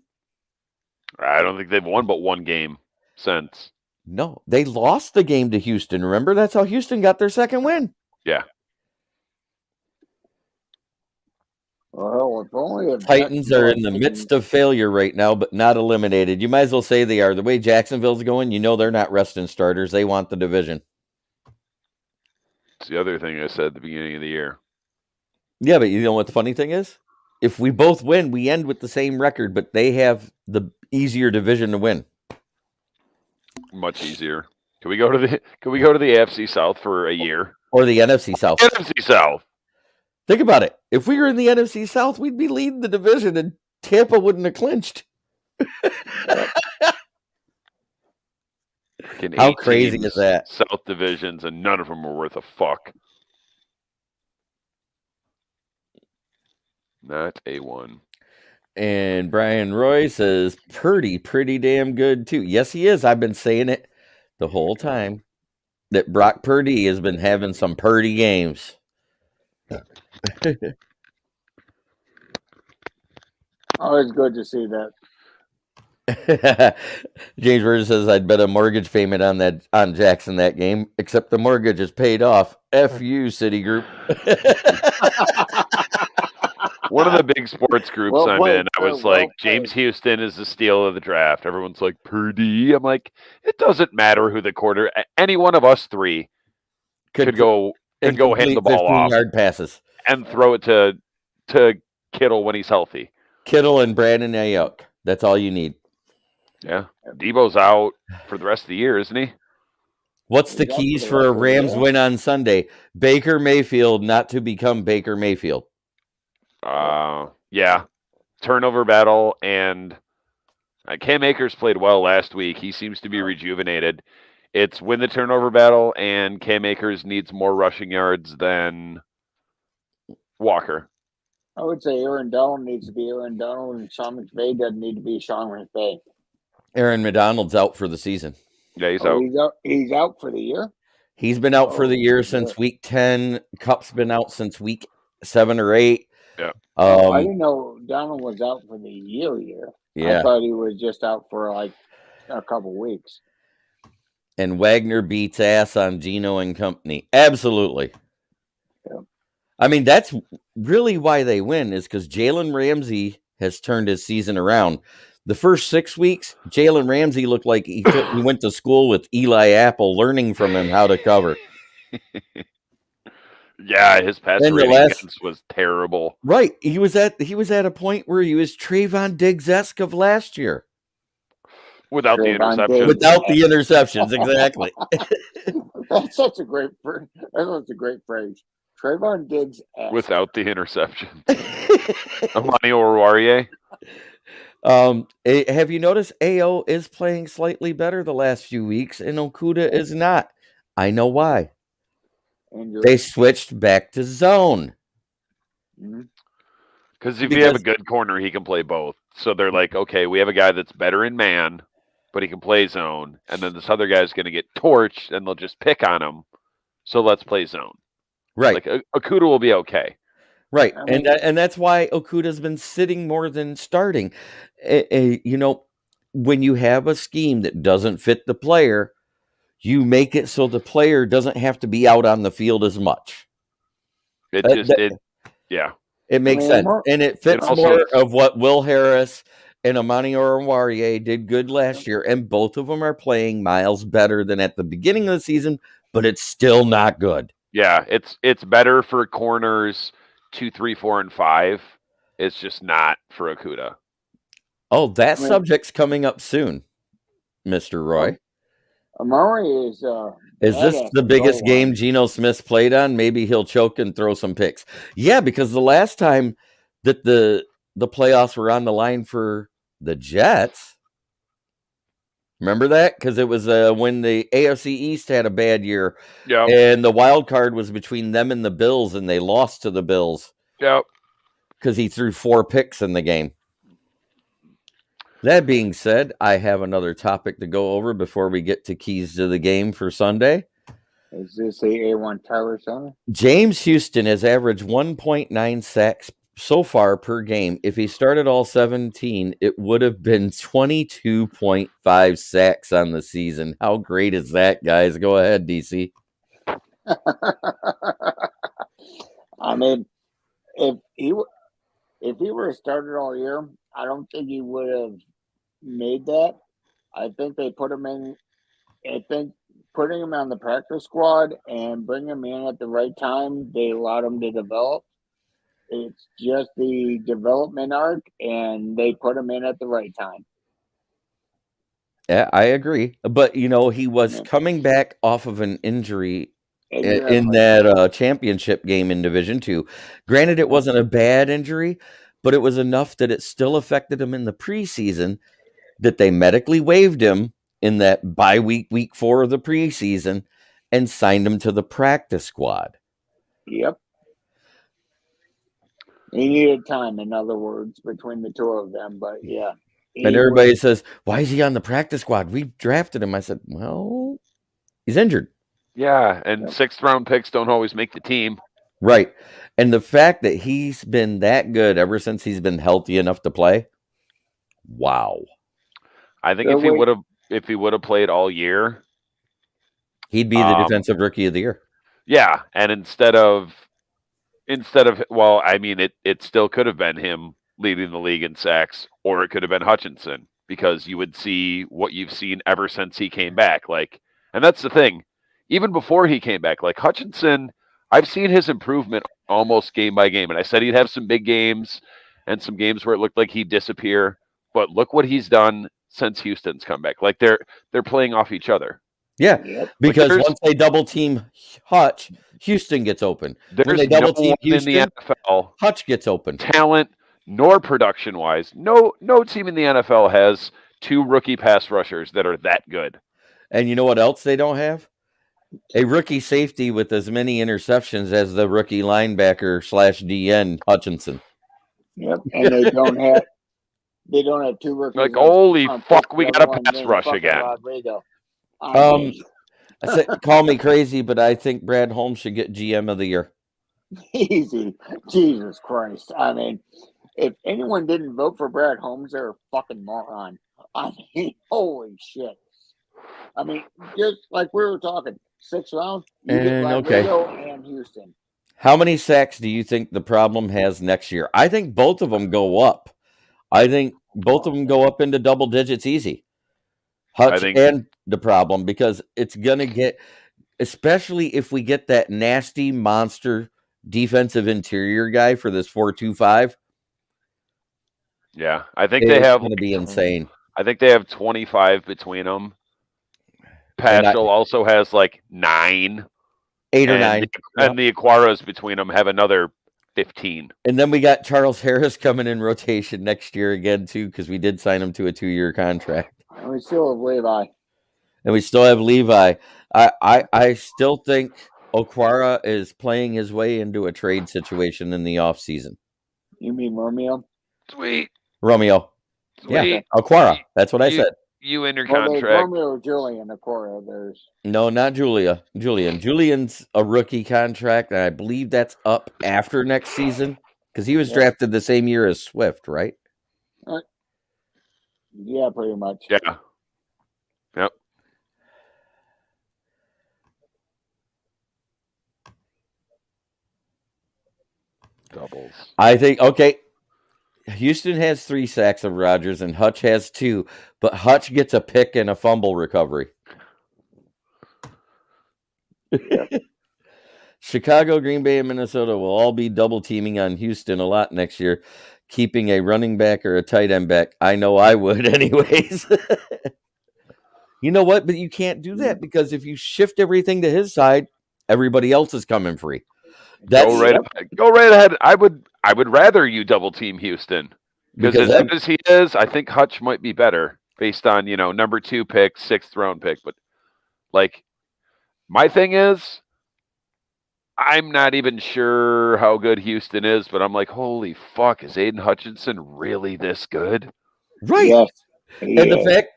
I don't think they've won but one game since. No, they lost the game to Houston. Remember, that's how Houston got their second win. Yeah. Well, if only Titans are in the midst of failure right now, but not eliminated. You might as well say they are. The way Jacksonville's going, you know they're not resting starters. They want the division. It's the other thing I said at the beginning of the year. Yeah, but you know what the funny thing is? If we both win, we end with the same record, but they have the easier division to win. Much easier. Can we go to the AFC South for a year? Or the NFC South? NFC South. Think about it. If we were in the NFC South, we'd be leading the division, and Tampa wouldn't have clinched. How crazy is that? South divisions, and none of them are worth a fuck. Not a one. And Brian Roy says, Purdy, pretty damn good, too. Yes, he is. I've been saying it the whole time, that Brock Purdy has been having some Purdy games. Always good to see that. James Burgess says, I'd bet a mortgage payment on Jackson that game, except the mortgage is paid off. F you, Citigroup. One of the big sports groups I'm in, I was like, James Houston is the steal of the draft. Everyone's like, Purdy. I'm like, it doesn't matter who the quarter. Any one of us three could go hand the ball off. 15-yard passes. And throw it to Kittle when he's healthy. Kittle and Brandon Ayuk. That's all you need. Yeah. Debo's out for the rest of the year, isn't he? What's the keys for a Rams win on Sunday? Baker Mayfield not to become Baker Mayfield. Yeah. Turnover battle, and Cam Akers played well last week. He seems to be rejuvenated. It's win the turnover battle, and Cam Akers needs more rushing yards than Walker. I would say Aaron Donald needs to be Aaron Donald, and Sean McVay doesn't need to be Sean McVay. Aaron McDonald's out for the season. Yeah, he's out. He's out for the year? He's been out for the year since week 10. Cup's been out since week 7 or 8. Yeah. I didn't know Donald was out for the year. Yeah. I thought he was just out for like a couple weeks. And Wagner beats ass on Geno and company. Absolutely. Yeah. I mean, that's really why they win, is because Jalen Ramsey has turned his season around. The first 6 weeks, Jalen Ramsey looked like he went to school with Eli Apple, learning from him how to cover. Yeah, his pass rating was terrible. Right. He was at a point where he was Trayvon Diggs-esque of last year. Without the interceptions. Without the interceptions, exactly. That's such a great phrase. Trayvon Diggs. Without the interception. Amon-Ra. Have you noticed AO is playing slightly better the last few weeks, and Okudah is not? I know why. They switched back to zone. Because if you have a good corner, he can play both. So they're like, okay, we have a guy that's better in man, but he can play zone. And then this other guy's going to get torched, and they'll just pick on him. So let's play zone. Right. Like, Okudah will be okay. Right. And that's why Okudah's been sitting more than starting. You know, when you have a scheme that doesn't fit the player, you make it so the player doesn't have to be out on the field as much. It makes sense. And it fits more of what Will Harris and Amon-Ra did good last year. And both of them are playing miles better than at the beginning of the season, but it's still not good. Yeah, it's better for corners 2, 3, 4, and 5. It's just not for Okudah. Oh, that subject's coming up soon, Mr. Roy. Amon-Ra is this the biggest game Geno Smith's played on? Maybe he'll choke and throw some picks. Yeah, because the last time that the playoffs were on the line for the Jets, remember that? Because it was when the AFC East had a bad year. Yep. And the wild card was between them and the Bills, and they lost to the Bills. Yep. Because he threw 4 picks in the game. That being said, I have another topic to go over before we get to keys to the game for Sunday. Is this the A1 Tyler Center? James Houston has averaged 1.9 sacks so far per game. If he started all 17, it would have been 22.5 sacks on the season. How great is that, guys? Go ahead, DC. I mean, if he were started all year, I don't think he would have made that. I think they put him in. I think putting him on the practice squad and bringing him in at the right time, they allowed him to develop. It's just the development arc, and they put him in at the right time. Yeah, I agree. But, he was coming back off of an injury in that championship game in Division II. Granted, it wasn't a bad injury, but it was enough that it still affected him in the preseason that they medically waived him in that bye week 4 of the preseason and signed him to the practice squad. Yep. He needed time, in other words, between the two of them, but yeah. And everybody says, why is he on the practice squad? We drafted him. I said, well, he's injured. Yeah, and 6th-round picks don't always make the team. Right. And the fact that he's been that good ever since he's been healthy enough to play, wow. I think if he would have played all year, he'd be the defensive rookie of the year. Yeah, and instead of well, I mean, it still could have been him leading the league in sacks, or it could have been Hutchinson, because you would see what you've seen ever since he came back. And that's the thing. Even before he came back, Hutchinson, I've seen his improvement almost game by game. And I said he'd have some big games and some games where it looked like he'd disappear. But look what he's done since Houston's come back. They're playing off each other. Yeah, because once they double team Hutch, Houston gets open. When they double team Houston, in the NFL, Hutch gets open. Talent nor production wise, no team in the NFL has 2 rookie pass rushers that are that good. And you know what else they don't have? A rookie safety with as many interceptions as the rookie linebacker / DN Hutchinson. Yep, and they don't have 2 rookies. Holy fuck, we got a pass rush again. Rodrigo. I said, call me crazy, but I think Brad Holmes should get GM of the year. Easy. Jesus Christ. I mean, if anyone didn't vote for Brad Holmes, they're a fucking moron. I mean, holy shit. I mean, just like we were talking, 6th round, you get Rodrigo and Houston. How many sacks do you think the problem has next year? I think both of them go up. I think both of them go up into double digits easy. Hutch and the problem, because it's going to get, especially if we get that nasty monster defensive interior guy for this 4-2-5. Yeah, I think they have going to be insane. I think they have 25 between them. Paschal also has 9. 8 or 9. And the Aquaras between them have another 15. And then we got Charles Harris coming in rotation next year again, too, because we did sign him to a 2-year contract. And we still have Levi. I still think Okwara is playing his way into a trade situation in the offseason. You mean Romeo? Sweet. Romeo. Sweet. Yeah, Okwara. That's what I said. You in your contract. Romeo or Julian Okwara, No, not Julian. Julian's a rookie contract, and I believe that's up after next season, because he was drafted the same year as Swift, right? Yeah, pretty much. Yeah. Yep. Doubles. I think, Houston has 3 sacks of Rodgers, and Hutch has 2, but Hutch gets a pick and a fumble recovery. Chicago, Green Bay, and Minnesota will all be double teaming on Houston a lot next year. keeping a running back or a tight end back. I know I would anyways. You know what? But you can't do that because if you shift everything to his side, everybody else is coming free. Go right ahead. I would rather you double team Houston because as good as he is, I think Hutch might be better based on number 2 pick, 6th round pick. But like, my thing is, I'm not even sure how good Houston is, but I'm like, holy fuck, is Aiden Hutchinson really this good? Right. Yes. And the fact,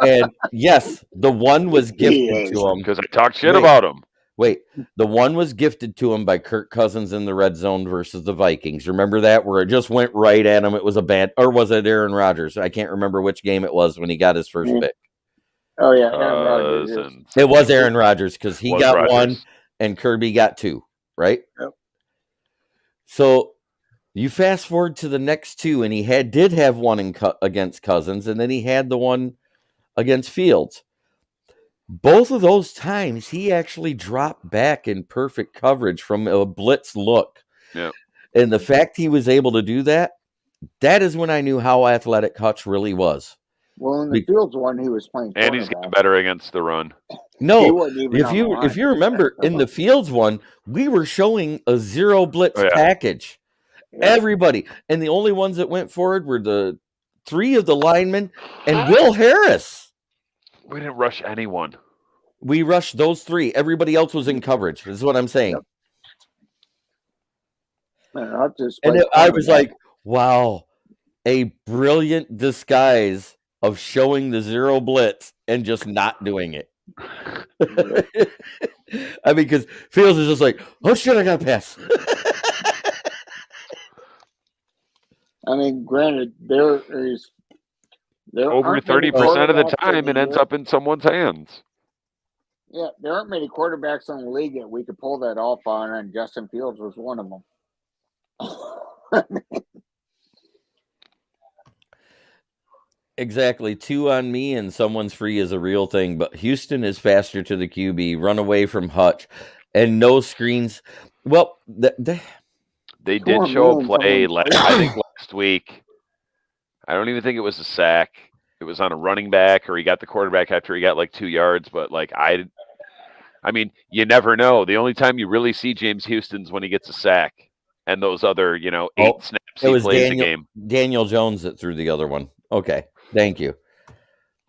and yes, the one was gifted to him because I talked shit about him. Wait, the one was gifted to him by Kirk Cousins in the red zone versus the Vikings. Remember that, where it just went right at him? It was or was it Aaron Rodgers? I can't remember which game it was when he got his first pick. Oh yeah, Aaron Rodgers. It was Aaron Rodgers because he got one and Kirby got 2, right? Yep. So you fast forward to the next 2, and he did have one against Cousins, and then he had the one against Fields. Both of those times, he actually dropped back in perfect coverage from a blitz look. Yep. And the fact he was able to do that, that is when I knew how athletic Hutch really was. Well, in the Fields one, he was playing. And he's getting better against the run. No, if you remember, in the Fields one, we were showing a 0 blitz package. Yeah. Everybody. And the only ones that went forward were the 3 of the linemen and Will Harris. We didn't rush anyone. We rushed those 3. Everybody else was in coverage. This is what I'm saying. Yep. And I was like, wow, a brilliant disguise of showing the 0 blitz and just not doing it. I mean, because Fields is just like, oh shit, I got to pass. I mean, granted, there over 30% of the time it ends up in someone's hands. Yeah, there aren't many quarterbacks in the league that we could pull that off on, and Justin Fields was one of them. Exactly. 2 on me and someone's free is a real thing, but Houston is faster to the QB, run away from Hutch, and no screens. Well, they did show a play last week. I don't even think it was a sack. It was on a running back, or he got the quarterback after he got like 2 yards. But like I mean, you never know. The only time you really see James Houston's when he gets a sack, and those other 8 snaps he plays a game. Daniel Jones that threw the other one. Okay, thank you.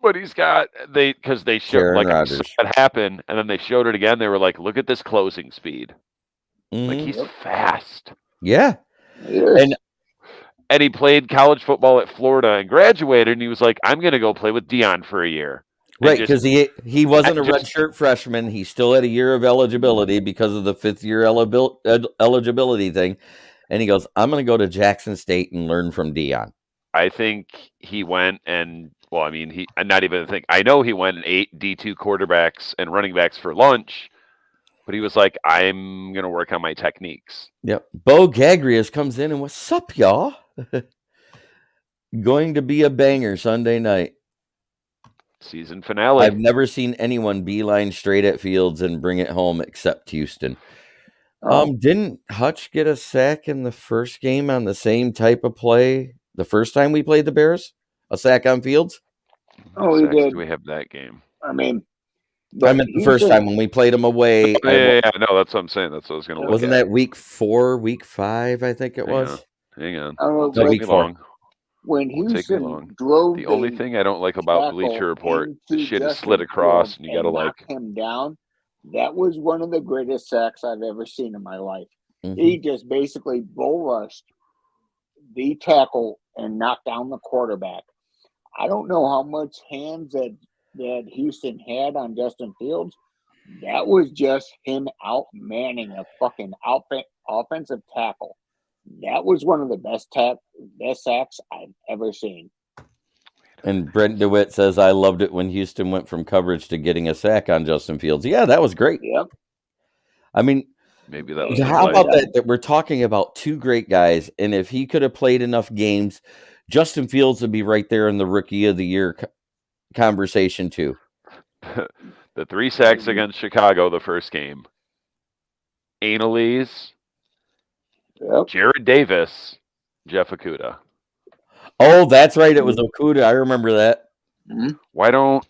But he's got because they showed that happen, and then they showed it again. They were like, "Look at this closing speed! Like he's fast." Yeah, and he played college football at Florida and graduated, and he was like, "I'm going to go play with Dion for a year." Right, because he wasn't a redshirt freshman. He still had a year of eligibility because of the 5th-year eligibility thing. And he goes, I'm going to go to Jackson State and learn from Dion. I think he went and, well, I mean, not even a thing. I know he went and ate D2 quarterbacks and running backs for lunch, but he was like, I'm going to work on my techniques. Yep. Bo Gagrius comes in and what's up, y'all? Going to be a banger Sunday night. Season finale. I've never seen anyone beeline straight at Fields and bring it home except Houston. Didn't Hutch get a sack in the first game on the same type of play the first time we played the Bears? A sack on Fields? Oh, he did. Do we have that game? I mean, I meant the first time when we played him away. Yeah, no, that's what I'm saying. That's what I was going to look Wasn't that week 4, week 5, I think it was? Hang on. No, week 4. When Houston drove the only thing I don't like about Bleacher Report, the shit is slid across and you got to knock him down. That was one of the greatest sacks I've ever seen in my life. Mm-hmm. He just basically bull rushed the tackle and knocked down the quarterback. I don't know how much hands that Houston had on Justin Fields. That was just him out-manning a fucking offensive tackle. That was one of the best sacks I've ever seen. And Brent DeWitt says, I loved it when Houston went from coverage to getting a sack on Justin Fields. Yeah, that was great. Yep. I mean, maybe that was how about that we're talking about 2 great guys, and if he could have played enough games, Justin Fields would be right there in the Rookie of the Year conversation too. The 3 sacks against Chicago the first game. Annalise, Jared Davis, Jeff Okudah. Oh, that's right. It was Okudah. I remember that. Why don't,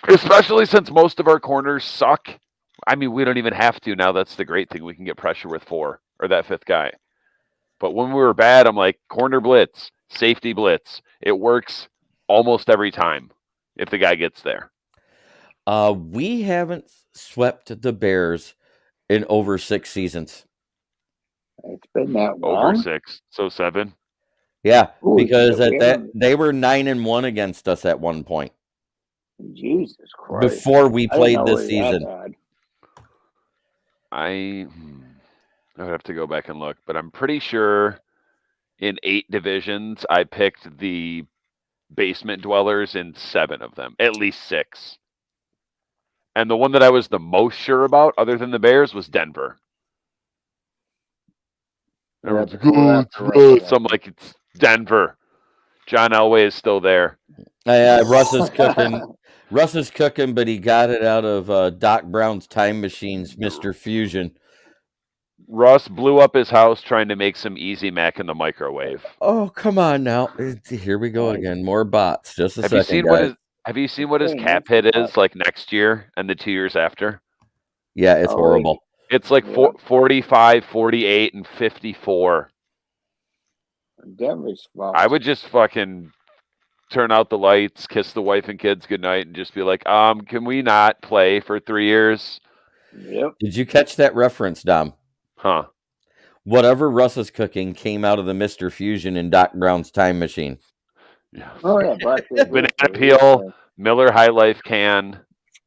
especially since most of our corners suck. I mean, we don't even have to now. That's the great thing. We can get pressure with 4 or that 5th guy. But when we were bad, I'm like, corner blitz, safety blitz. It works almost every time if the guy gets there. We haven't swept the Bears in over 6 seasons. It's been that long? Over 6, so 7. Yeah, because they were 9-1 against us at one point. Jesus Christ! Before we played this season. I would have to go back and look, but I'm pretty sure in 8 divisions I picked the basement dwellers in 7 of them, at least 6. And the one that I was the most sure about, other than the Bears, was Denver. Everyone's like, so I'm like, it's Denver. John Elway is still there. Russ is cooking. Russ is cooking, but he got it out of Doc Brown's Time Machines, Mr. Fusion. Russ blew up his house trying to make some Easy Mac in the microwave. Oh, come on now. Here we go again. More bots. Just a second, guys. Have you seen what his cap hit is like next year and the 2 years after? Yeah, it's horrible. It's like 45, 48, and 54. I would just fucking turn out the lights, kiss the wife and kids goodnight, and just be like, can we not play for 3 years? Yep. Did you catch that reference, Dom? Huh. Whatever Russ is cooking came out of the Mr. Fusion in Doc Brown's Time Machine. Yeah. Oh, yeah. Banana peel, Miller High Life can.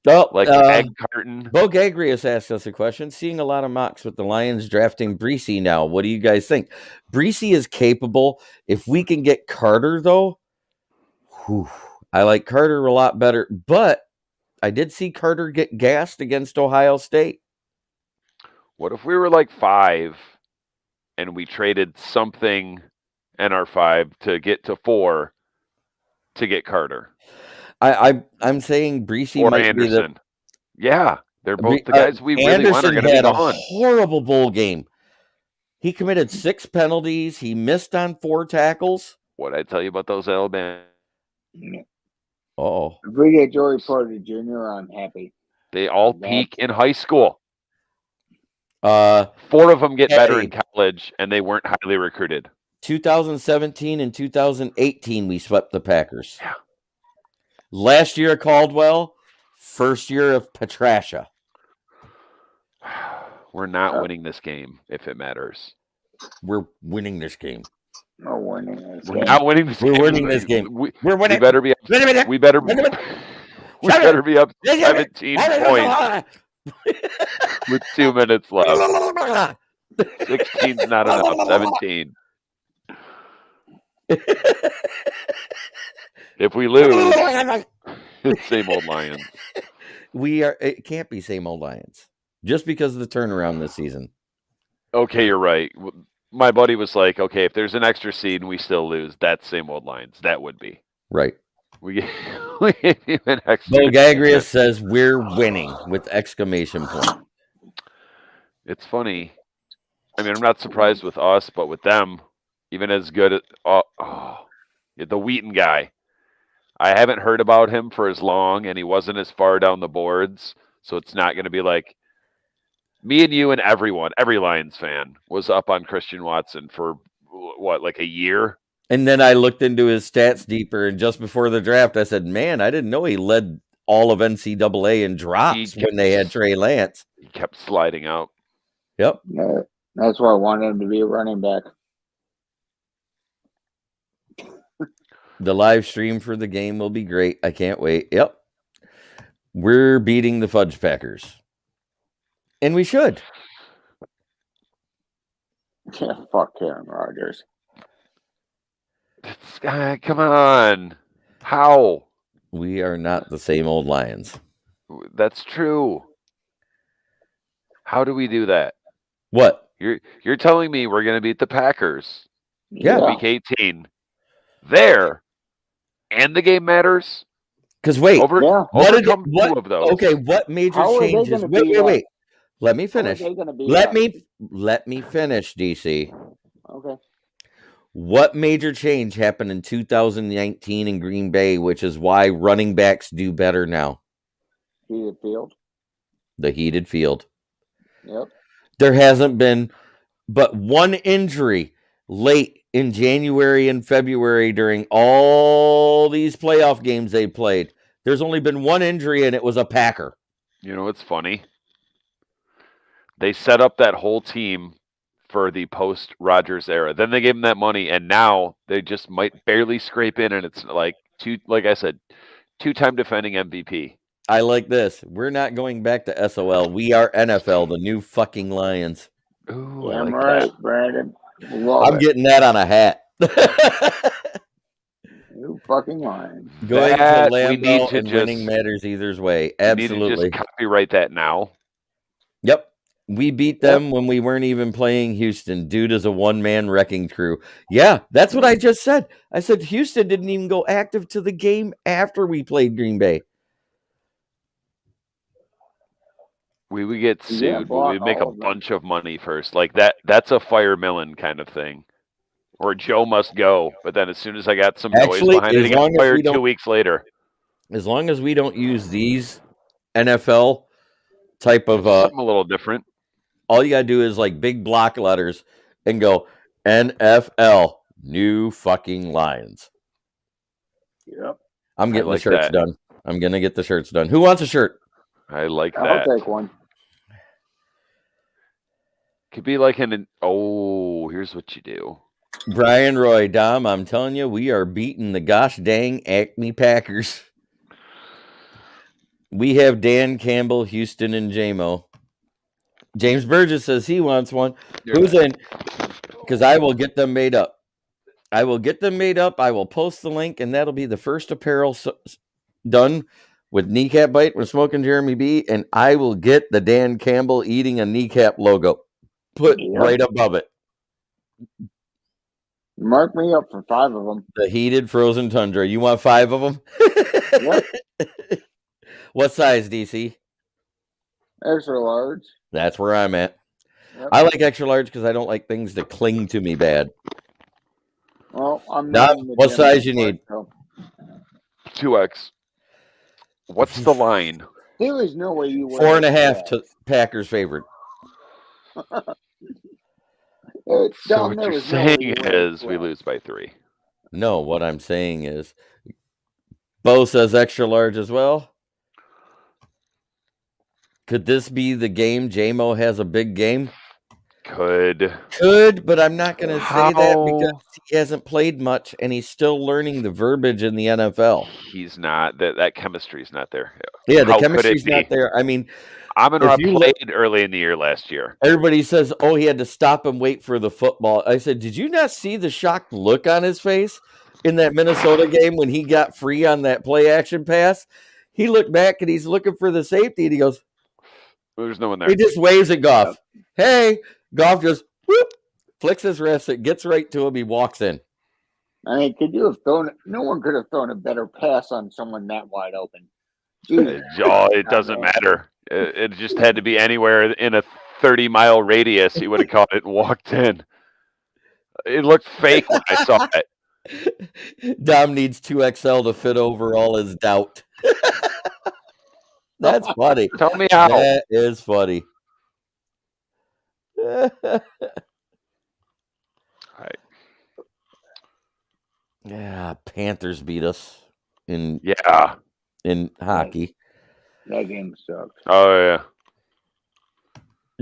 Oh, like an egg carton. Bo Gagrius asked us a question. Seeing a lot of mocks with the Lions drafting Breesy now. What do you guys think? Breesy is capable. If we can get Carter, though, I like Carter a lot better. But I did see Carter get gassed against Ohio State. What if we were like 5 and we traded something and our 5 to get to 4 to get Carter? I'm saying Breesy might Anderson. Be yeah, they're both the guys we really want are going to be gone. Had a horrible bowl game. He committed 6 penalties. He missed on 4 tackles. What I tell you about those Alabama? Oh, if we get Joey Porter Jr., I'm happy. They all peak in high school. 4 of them get better in college, and they weren't highly recruited. 2017 and 2018, we swept the Packers. Yeah. Last year of Caldwell, first year of Petrasha. We're not winning this game, if it matters. We're winning this game. We're winning this game. We're not winning this game. We're winning this game. We're winning. We better be up. We better be up 17 points with 2 minutes left. 16's not enough. 17. If we lose, it's same old Lions. It can't be same old Lions. Just because of the turnaround this season. Okay, you're right. My buddy was like, okay, if there's an extra seed and we still lose, that's same old Lions. That would be. Right. We gave him an extra. Bo Gagrius says we're winning with exclamation point. It's funny. I mean, I'm not surprised with us, but with them, even as good at the Wheaton guy. I haven't heard about him for as long, and he wasn't as far down the boards, so it's not going to be like me and you and everyone, every Lions fan was up on Christian Watson for, like a year? And then I looked into his stats deeper, and just before the draft, I said, man, I didn't know he led all of NCAA in drops when they had Trey Lance. He kept sliding out. Yep. Yeah, that's why I wanted him to be a running back. The live stream for the game will be great. I can't wait. Yep. We're beating the Fudge Packers. And we should. Yeah, fuck Aaron Rodgers. Come on. How? We are not the same old Lions. That's true. How do we do that? What? You're telling me we're going to beat the Packers? Yeah. Week 18. There. And the game matters? Because wait. Overcome 2 of those. Okay, what major changes? Wait. Let me finish. Let me finish, DC. Okay. What major change happened in 2019 in Green Bay, which is why running backs do better now? Heated field. The heated field. Yep. There hasn't been but one injury late in January and February during all these playoff games they played. There's only been one injury, and it was a Packer. You know what's funny? They set up that whole team for the post-Rodgers era. Then they gave them that money, and now they just might barely scrape in, and it's like I said, two-time defending MVP. I like this. We're not going back to SOL. We are NFL, the new fucking Lions. Ooh, yeah, I like right, that. Brandon. I'm getting that on a hat. You fucking lying. Going to Lambeau and winning matters either way. Absolutely. We need to just copyright that now. Yep. We beat them when we weren't even playing Houston. Dude is a one-man wrecking crew. Yeah, that's what I just said. I said Houston didn't even go active to the game after we played Green Bay. We would get sued, but we'd make a bunch of money first. Like that's a fire melon kind of thing. Or Joe must go. But then as soon as I got some noise behind it, he got fired 2 weeks later. As long as we don't use these NFL type of something a little different. All you gotta do is like big block letters and go NFL New Fucking Lions. Yep. I'm getting the shirts done. I'm gonna get the shirts done. Who wants a shirt? I like that. I'll take one. Could be like here's what you do. Brian Roy, Dom, I'm telling you, we are beating the gosh dang Acme Packers. We have Dan Campbell, Houston, and JMO. James Burgess says he wants one. Who's in? Because I will get them made up. I will get them made up. I will post the link, and that'll be the first apparel done with Kneecap Bite with Smokin Jeremy B. And I will get the Dan Campbell eating a kneecap logo put right above it. Mark me up for 5 of them. The heated frozen tundra. You want 5 of them? Yep. What size, DC? Extra large. That's where I'm at. Yep. I like extra large because I don't like things to cling to me bad. Well, I'm not. What size you need? 2X. What's the line? There is no way you 4.5 to Packers favorite. So what you're saying is we lose by 3. No, what I'm saying is Bo says extra large as well. Could this be the game? JMO has a big game? Could, but I'm not going to say that because he hasn't played much and he's still learning the verbiage in the NFL. He's not. That chemistry's not there. Yeah, the chemistry's not there. I mean, Amon-Ra played early in the year last year. Everybody says, he had to stop and wait for the football. I said, did you not see the shocked look on his face in that Minnesota game when he got free on that play action pass? He looked back and he's looking for the safety and he goes, there's no one there. He just waves at Goff. Hey, Goff just flicks his wrist. It gets right to him. He walks in. I mean, no one could have thrown a better pass on someone that wide open. It doesn't matter. It just had to be anywhere in a 30-mile radius. He would have caught it and walked in. It looked fake when I saw it. Dom needs 2XL to fit over all his doubt. That's funny. Tell me how. That is funny. Right. Yeah, Panthers beat us in hockey. That game sucked. Oh yeah.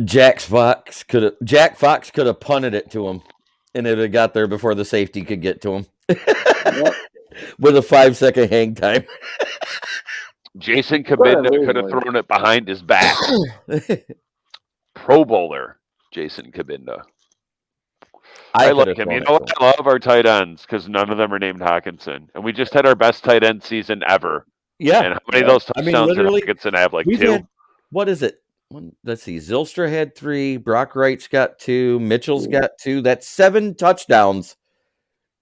Jack Fox could have punted it to him, and it had got there before the safety could get to him. With a 5-second hang time. Jason Cabinda could have thrown it behind his back. Pro Bowler, Jason Cabinda. I like him. You know what? I love our tight ends because none of them are named Hawkinson. And we just had our best tight end season ever. Yeah. And how many of those touchdowns did Hawkinson have? Like 2? What is it? Let's see. Zylstra had 3. Brock Wright's got 2. Mitchell's got 2. That's 7 touchdowns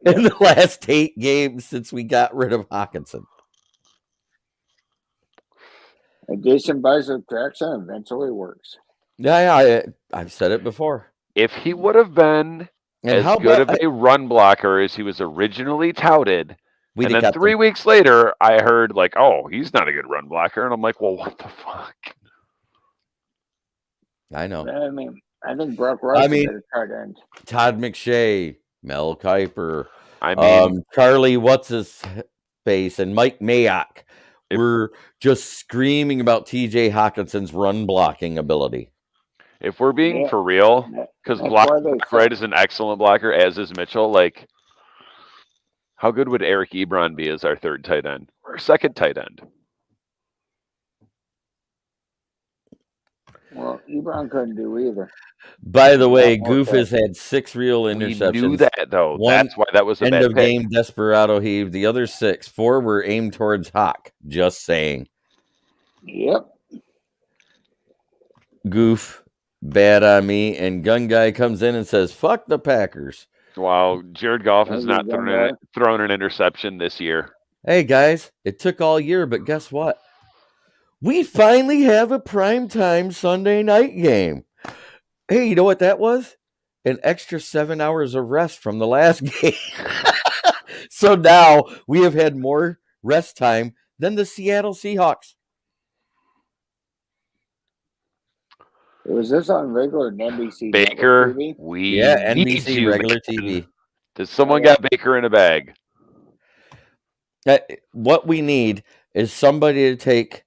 in the last 8 games since we got rid of Hawkinson. Addition by subtraction eventually works. Yeah, I've said it before. If he would have been And as good of a run blocker as he was originally touted. And then 3 weeks later, I heard like, oh, he's not a good run blocker. And I'm like, well, what the fuck? I know. I mean, I think Brock Rice is a tight end. Todd McShay, Mel Kiper, I mean, Charlie What's-His-Face, and Mike Mayock were just screaming about TJ Hawkinson's run blocking ability. If we're being for real, because Wright is an excellent blocker, as is Mitchell, like, how good would Eric Ebron be as our third tight end or second tight end? Well, Ebron couldn't do either. By the way, Goof has had 6 real interceptions. We knew that, though. That's why that was a bad pick. End of game desperado heave. The other 6, 4 were aimed towards Hawk. Just saying. Yep. Goof, bad on me, and Gun Guy comes in and says, "Fuck the Packers." Wow, Jared Goff has not thrown an interception this year. Hey guys, it took all year, but guess what? We finally have a primetime Sunday night game. Hey, you know what that was? An extra 7 hours of rest from the last game. So now we have had more rest time than the Seattle Seahawks. Was this on regular NBC? Baker, TV? NBC regular TV. Does someone got Baker in a bag? What we need is somebody to take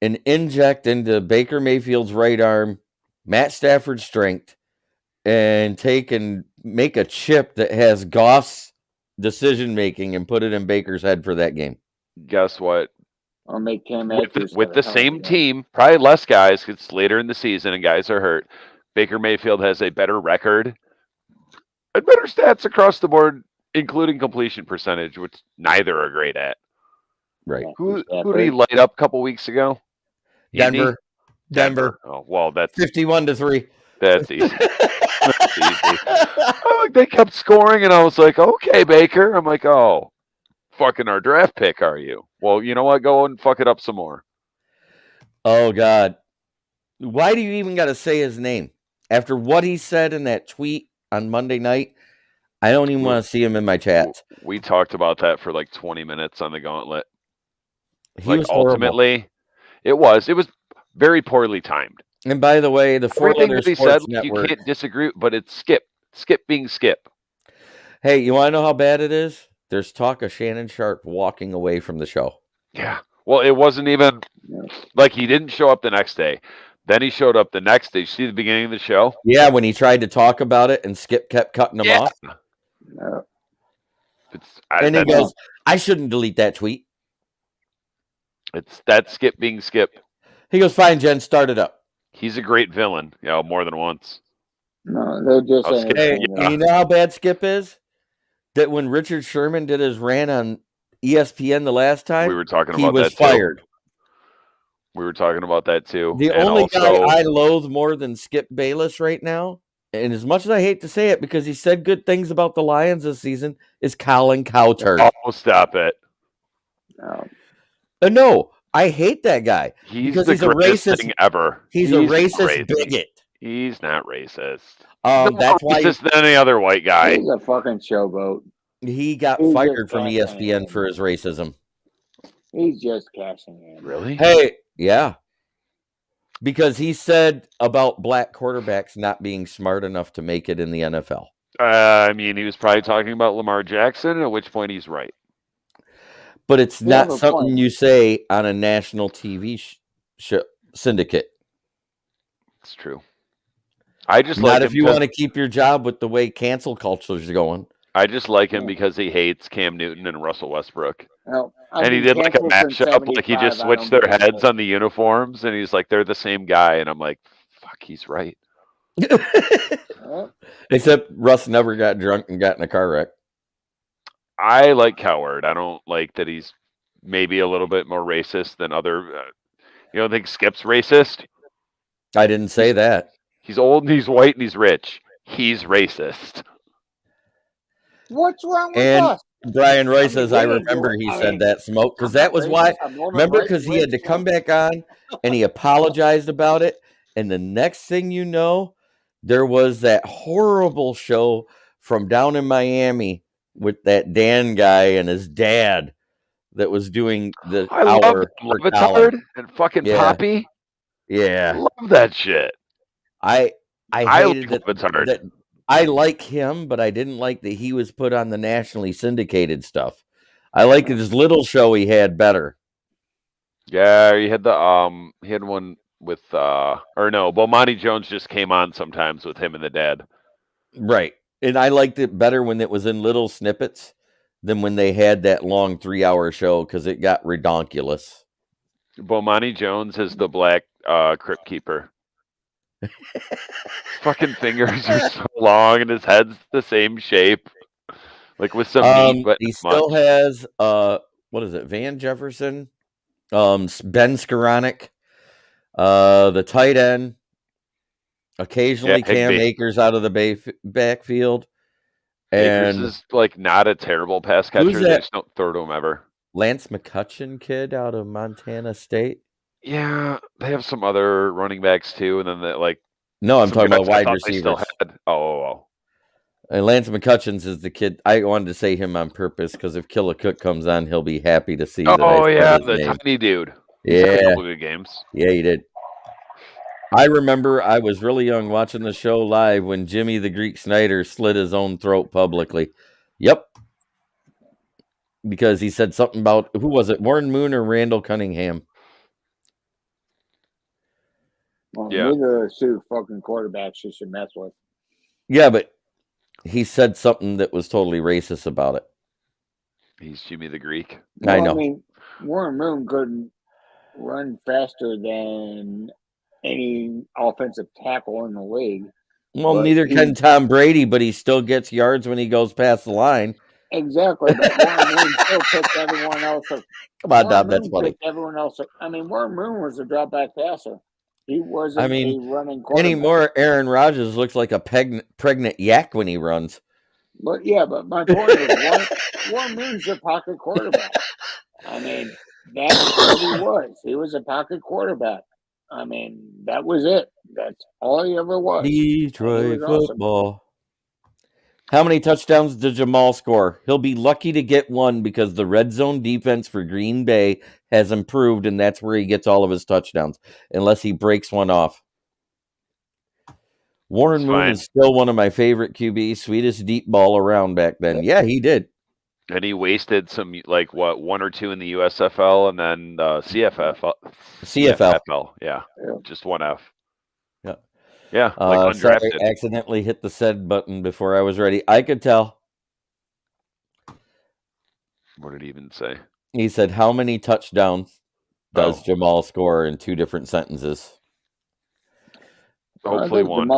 and inject into Baker Mayfield's right arm, Matt Stafford's strength, and take and make a chip that has Goff's decision making and put it in Baker's head for that game. Guess what? Or make Cam with the same team, probably less guys because it's later in the season and guys are hurt. Baker Mayfield has a better record and better stats across the board, including completion percentage, which neither are great at. Right. Who did he light up a couple weeks ago? Denver. Oh, well, that's 51-3. That's easy. That's easy. They kept scoring, and I was like, okay, Baker. I'm like, oh, fucking our draft pick, are you? Well, you know what? Go and fuck it up some more. Oh, God. Why do you even got to say his name? After what he said in that tweet on Monday night, I don't even want to see him in my chats. We talked about that for like 20 minutes on the gauntlet. He was ultimately, it was very poorly timed. And by the way, the everything that he said, you can't disagree, but it's Skip being Skip. Hey, you want to know how bad it is? There's talk of Shannon Sharp walking away from the show. Yeah. Well, it wasn't even like he didn't show up the next day. Then he showed up the next day. You see the beginning of the show? Yeah, when he tried to talk about it and Skip kept cutting him off. And he goes, I shouldn't delete that tweet. That's Skip being Skip. He goes, fine, Jen, start it up. He's a great villain, more than once. No, they're just hey, you know how bad Skip is? That when Richard Sherman did his rant on ESPN the last time, we were talking about he was fired. We were talking about that too. The only guy I loathe more than Skip Bayless right now, and as much as I hate to say it because he said good things about the Lions this season, is Colin Cowherd. Oh, stop it. No, I hate that guy. He's a racist thing ever. He's a racist bigot. He's not racist. That's why he's than any other white guy. He's a fucking showboat. He got fired from ESPN for his racism. He's just cashing in. Really? Hey, yeah. Because he said about black quarterbacks not being smart enough to make it in the NFL. I mean, he was probably talking about Lamar Jackson, at which point he's right. But it's not something you say on a national TV syndicate. It's true. I just not if you want to keep your job with the way cancel culture is going. I just like him because he hates Cam Newton and Russell Westbrook. And he did like a matchup, like he just switched their heads on the uniforms, and he's like, they're the same guy. And I'm like, fuck, he's right. Except Russ never got drunk and got in a car wreck. I like Cowherd. I don't like that he's maybe a little bit more racist than other. You don't think Skip's racist? I didn't say that. He's old and he's white and he's rich. He's racist. What's wrong with us? Brian Roy says, I remember he said that, Smoke, because that was why. Remember, because he had to come back on and he apologized about it. And the next thing you know, There was that horrible show from down in Miami with that Dan guy and his dad that was doing the hour for Colin. And fucking Yeah. Poppy. Yeah. Love that shit. I hated that I like him, but I didn't like that he was put on the nationally syndicated stuff. I like his little show he had better. Yeah, he had he had one with Bomani Jones just came on sometimes with him and the dad. Right. And I liked it better when it was in little snippets than when they had that long 3-hour show because it got redonkulous. Bomani Jones is the black crypt keeper. Fucking fingers are so long and his head's the same shape. Like with some meat, but he still has what is it, Van Jefferson, Ben Skoranek, the tight end, occasionally Cam Akers out of the backfield. And Akers is like not a terrible pass catcher. They just don't throw to him ever. Lance McCutcheon kid out of Montana State. Yeah, they have some other running backs too, and then no, I'm talking about wide receivers. Oh. And Lance McCutcheons is the kid. I wanted to say him on purpose because if Killa Cook comes on, he'll be happy to see. The tiny dude. Yeah, good games. Yeah, he did. I remember I was really young watching the show live when Jimmy the Greek Snyder slit his own throat publicly. Yep, because he said something about who was it, Warren Moon or Randall Cunningham? Well, neither of the two fucking quarterbacks you should mess with. Yeah, but he said something that was totally racist about it. He's Jimmy the Greek. I know. I mean, Warren Moon couldn't run faster than any offensive tackle in the league. Well, neither can Tom Brady, but he still gets yards when he goes past the line. Exactly, but Warren Moon still picked everyone else. Come on, Dom, that's funny. Everyone else. I mean, Warren Moon was a drop back passer. He wasn't a running quarterback. Anymore, Aaron Rodgers looks like a pregnant yak when he runs. But my point is, Warren Moon's a pocket quarterback. I mean, that's what he was. He was a pocket quarterback. I mean, that was it. That's all he ever was. Detroit football. Awesome. How many touchdowns did Jamal score? He'll be lucky to get one because the red zone defense for Green Bay has improved, and that's where he gets all of his touchdowns, unless he breaks one off. Warren Moon is still one of my favorite QBs, sweetest deep ball around back then. Yeah, he did. And he wasted some, one or two in the USFL and then CFL. Yeah, just one F. Yeah, undrafted. Sorry, accidentally hit the send button before I was ready. I could tell. What did he even say? He said, how many touchdowns does Jamal score in 2 different sentences? Hopefully one.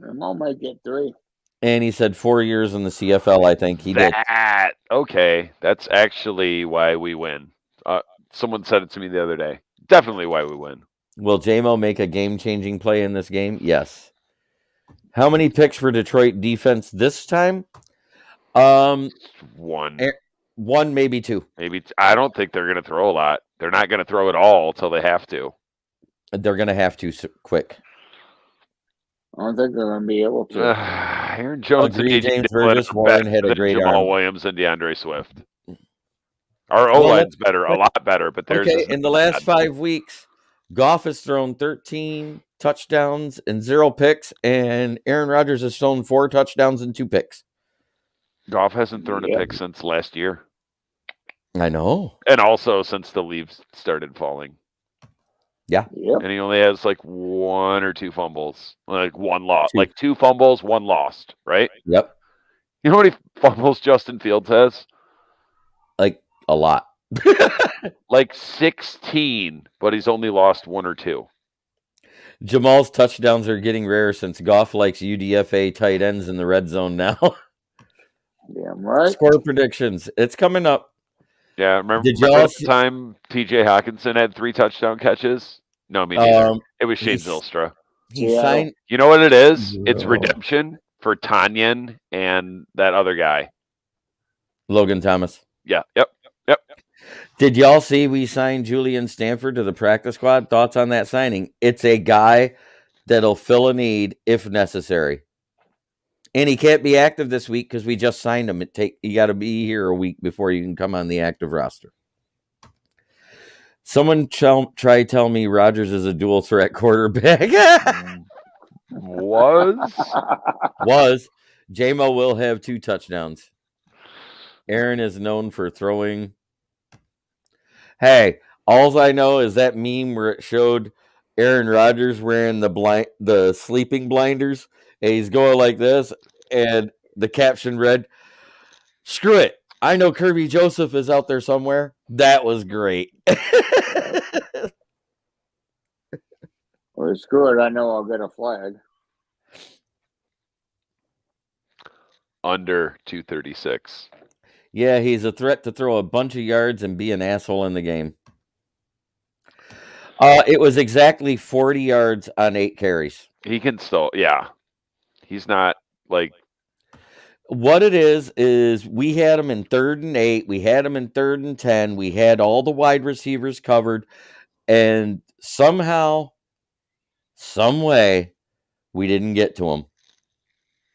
Jamal might get 3. And he said 4 years in the CFL, I think he did. Okay, that's actually why we win. Someone said it to me the other day. Definitely why we win. Will J-Mo make a game-changing play in this game? Yes. How many picks for Detroit defense this time? One. One, maybe 2. I don't think they're going to throw a lot. They're not going to throw it all until they have to. They're going to have to quick. I don't think they're going to be able to. Aaron Jones and James Burgess Warren had a great Jamal arm. Williams and DeAndre Swift. Our O-line's better, a lot better, but theirs in the last 5 weeks, Goff has thrown 13 touchdowns and 0 picks, and Aaron Rodgers has thrown 4 touchdowns and 2 picks. Goff hasn't thrown a pick since last year. I know. And also since the leaves started falling. Yeah. And he only has 1 or 2 fumbles. 1 loss. 2 fumbles, 1 lost, right? Yep. You know how many fumbles Justin Fields has? A lot. 16, but he's only lost 1 or 2. Jamal's touchdowns are getting rare since Goff likes UDFA tight ends in the red zone now. Yeah, right. Score predictions. It's coming up. Yeah, remember the time TJ Hawkinson had 3 touchdown catches? No, me neither. It was Shane Zylstra. He signed. You know what it is? It's redemption for Tanyan and that other guy. Logan Thomas. Yeah, yep. Did y'all see we signed Julian Stanford to the practice squad? Thoughts on that signing? It's a guy that'll fill a need if necessary. And he can't be active this week because we just signed him. You got to be here a week before you can come on the active roster. Someone tell me Rodgers is a dual threat quarterback. Was. J-Mo will have 2 touchdowns. Aaron is known for throwing. Hey, all I know is that meme where it showed Aaron Rodgers wearing the sleeping blinders, and he's going like this, and the caption read, "Screw it, I know Kirby Joseph is out there somewhere." That was great. Well, screw it, I know I'll get a flag. Under 236. Yeah, he's a threat to throw a bunch of yards and be an asshole in the game. It was exactly 40 yards on 8 carries. He can still, yeah. He's not like... What it is we had him in 3rd and 8. We had him in 3rd and 10. We had all the wide receivers covered. And somehow, some way, we didn't get to him.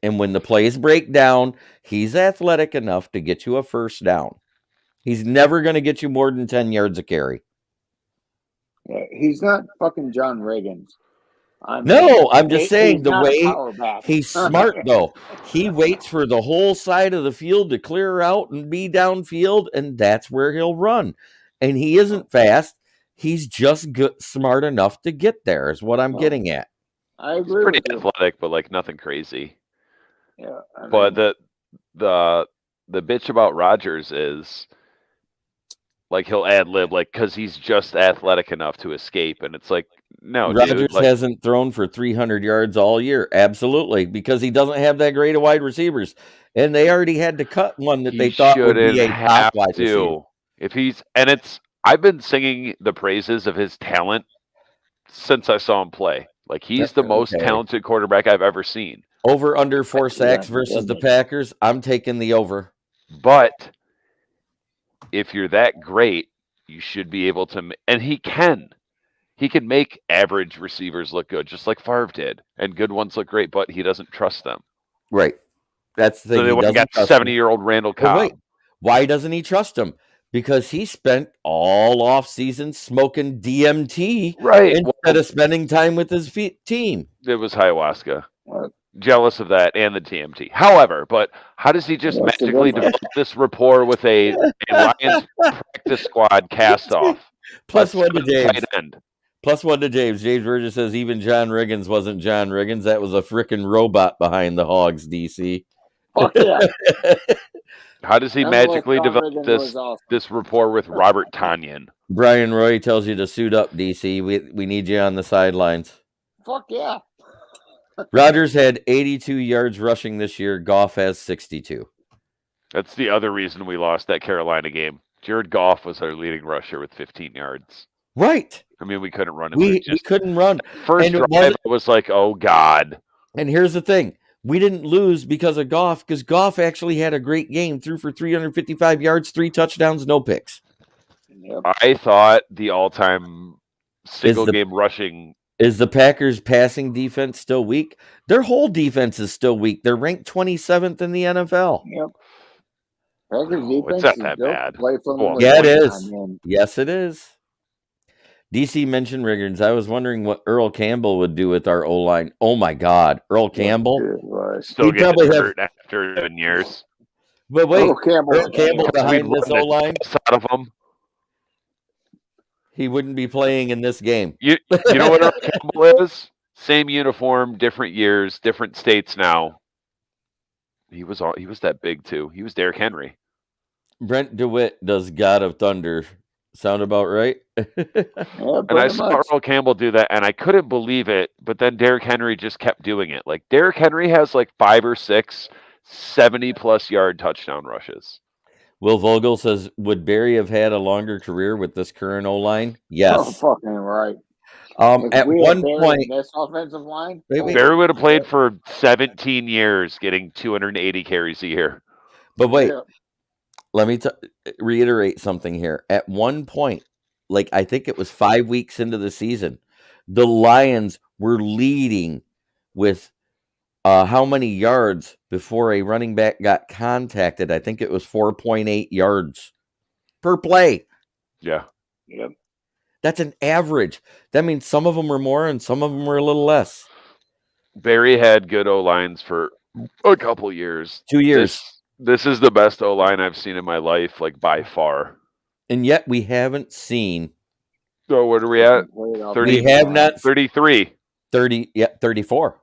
And when the plays break down, he's athletic enough to get you a first down. He's never going to get you more than 10 yards a carry. Yeah, he's not fucking John Riggins. I'm just saying the way he's smart, though. He waits for the whole side of the field to clear out and be downfield, and that's where he'll run. And he isn't fast. He's just smart enough to get there, is what I'm getting at. I agree. He's pretty athletic, but like nothing crazy. Yeah, but the bitch about Rodgers is like he'll ad lib like because he's just athletic enough to escape, and it's like no, Rodgers hasn't thrown for 300 yards all year, absolutely, because he doesn't have that great of wide receivers, and they already had to cut one that they thought would be a top wide receiver. If he's I've been singing the praises of his talent since I saw him play. Like he's the most talented quarterback I've ever seen. Over under 4 sacks versus the Packers. I'm taking the over. But if you're that great, you should be able to, and he can make average receivers look good, just like Favre did, and good ones look great, but he doesn't trust them. Right. That's the thing. So they got 70-year-old Randall Cobb. Wait, why doesn't he trust him? Because he spent all off season smoking DMT, instead of spending time with his team. It was ayahuasca. Jealous of that and the TMT. However, but how does he just magically develop this rapport with a Lions practice squad cast off? Plus one to James. Plus one to James. James Burgess says even John Riggins wasn't John Riggins. That was a freaking robot behind the Hogs, DC. Fuck yeah. How does he magically develop this rapport with Robert Tonyan? Brian Roy tells you to suit up, DC. We need you on the sidelines. Fuck yeah. Rodgers had 82 yards rushing this year. Goff has 62. That's the other reason we lost that Carolina game. Jared Goff was our leading rusher with 15 yards. Right. I mean, we couldn't run. We couldn't run. First drive was like, oh, God. And here's the thing. We didn't lose because of Goff, because Goff actually had a great game, threw for 355 yards, 3 touchdowns, no picks. Yep. I thought the all-time single-game rushing... Is the Packers' passing defense still weak? Their whole defense is still weak. They're ranked 27th in the NFL. Yep. Packers defense it's not that bad. Yeah, it is. Yes, it is. DC mentioned Riggins. I was wondering what Earl Campbell would do with our O-line. Oh, my God. Earl Campbell? Still getting hurt after 7 years. But wait, Earl Campbell behind this O-line? Out of him. He wouldn't be playing in this game. You know what Earl Campbell is? Same uniform, different years, different states now. He was that big, too. He was Derrick Henry. Brent DeWitt does God of Thunder. Sound about right? And I saw Earl Campbell do that, and I couldn't believe it, but then Derrick Henry just kept doing it. Like, Derrick Henry has like 5 or 6 70-plus yard touchdown rushes. Will Vogel says, would Barry have had a longer career with this current O-line? Yes. Oh, fucking right. At one point, this offensive line, Barry would have played for 17 years, getting 280 carries a year. But wait, let me reiterate something here. At one point, like I think it was 5 weeks into the season, the Lions were leading with how many yards before a running back got contacted. I think it was 4.8 yards per play. Yeah. Yep. That's an average. That means some of them were more and some of them were a little less. Barry had good O-lines for a couple years. 2 years. This is the best O-line I've seen in my life, like by far. And yet we haven't seen. So what are we at? 30, we have not 33. 34.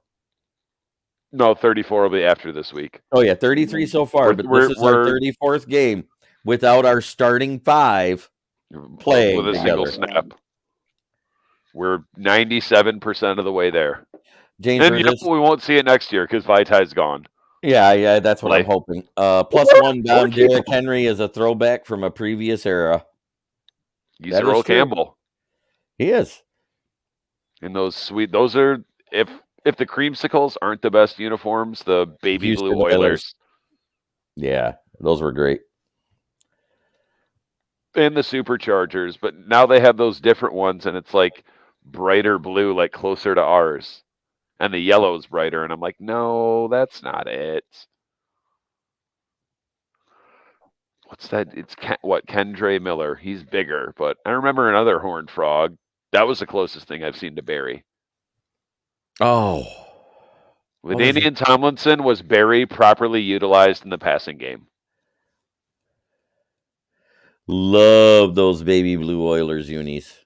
No, 34 will be after this week. Oh yeah, 33 so far, but this is our 34th game without our starting 5 playing with a single snap. We're 97% of the way there. James, and we won't see it next year because Vitai's gone. Yeah, that's what I'm hoping. +1 down. Derrick Henry is a throwback from a previous era. He's Earl Campbell. He is. And those are if the creamsicles aren't the best uniforms, the baby Houston blue Oilers. Yeah, those were great. And the Superchargers, but now they have those different ones, and it's like brighter blue, like closer to ours. And the yellow's brighter, and I'm like, no, that's not it. What's that? It's Kendre Miller. He's bigger, but I remember another Horned Frog. That was the closest thing I've seen to Barry. Oh. LaDainian Tomlinson was Barry properly utilized in the passing game. Love those baby blue Oilers unis.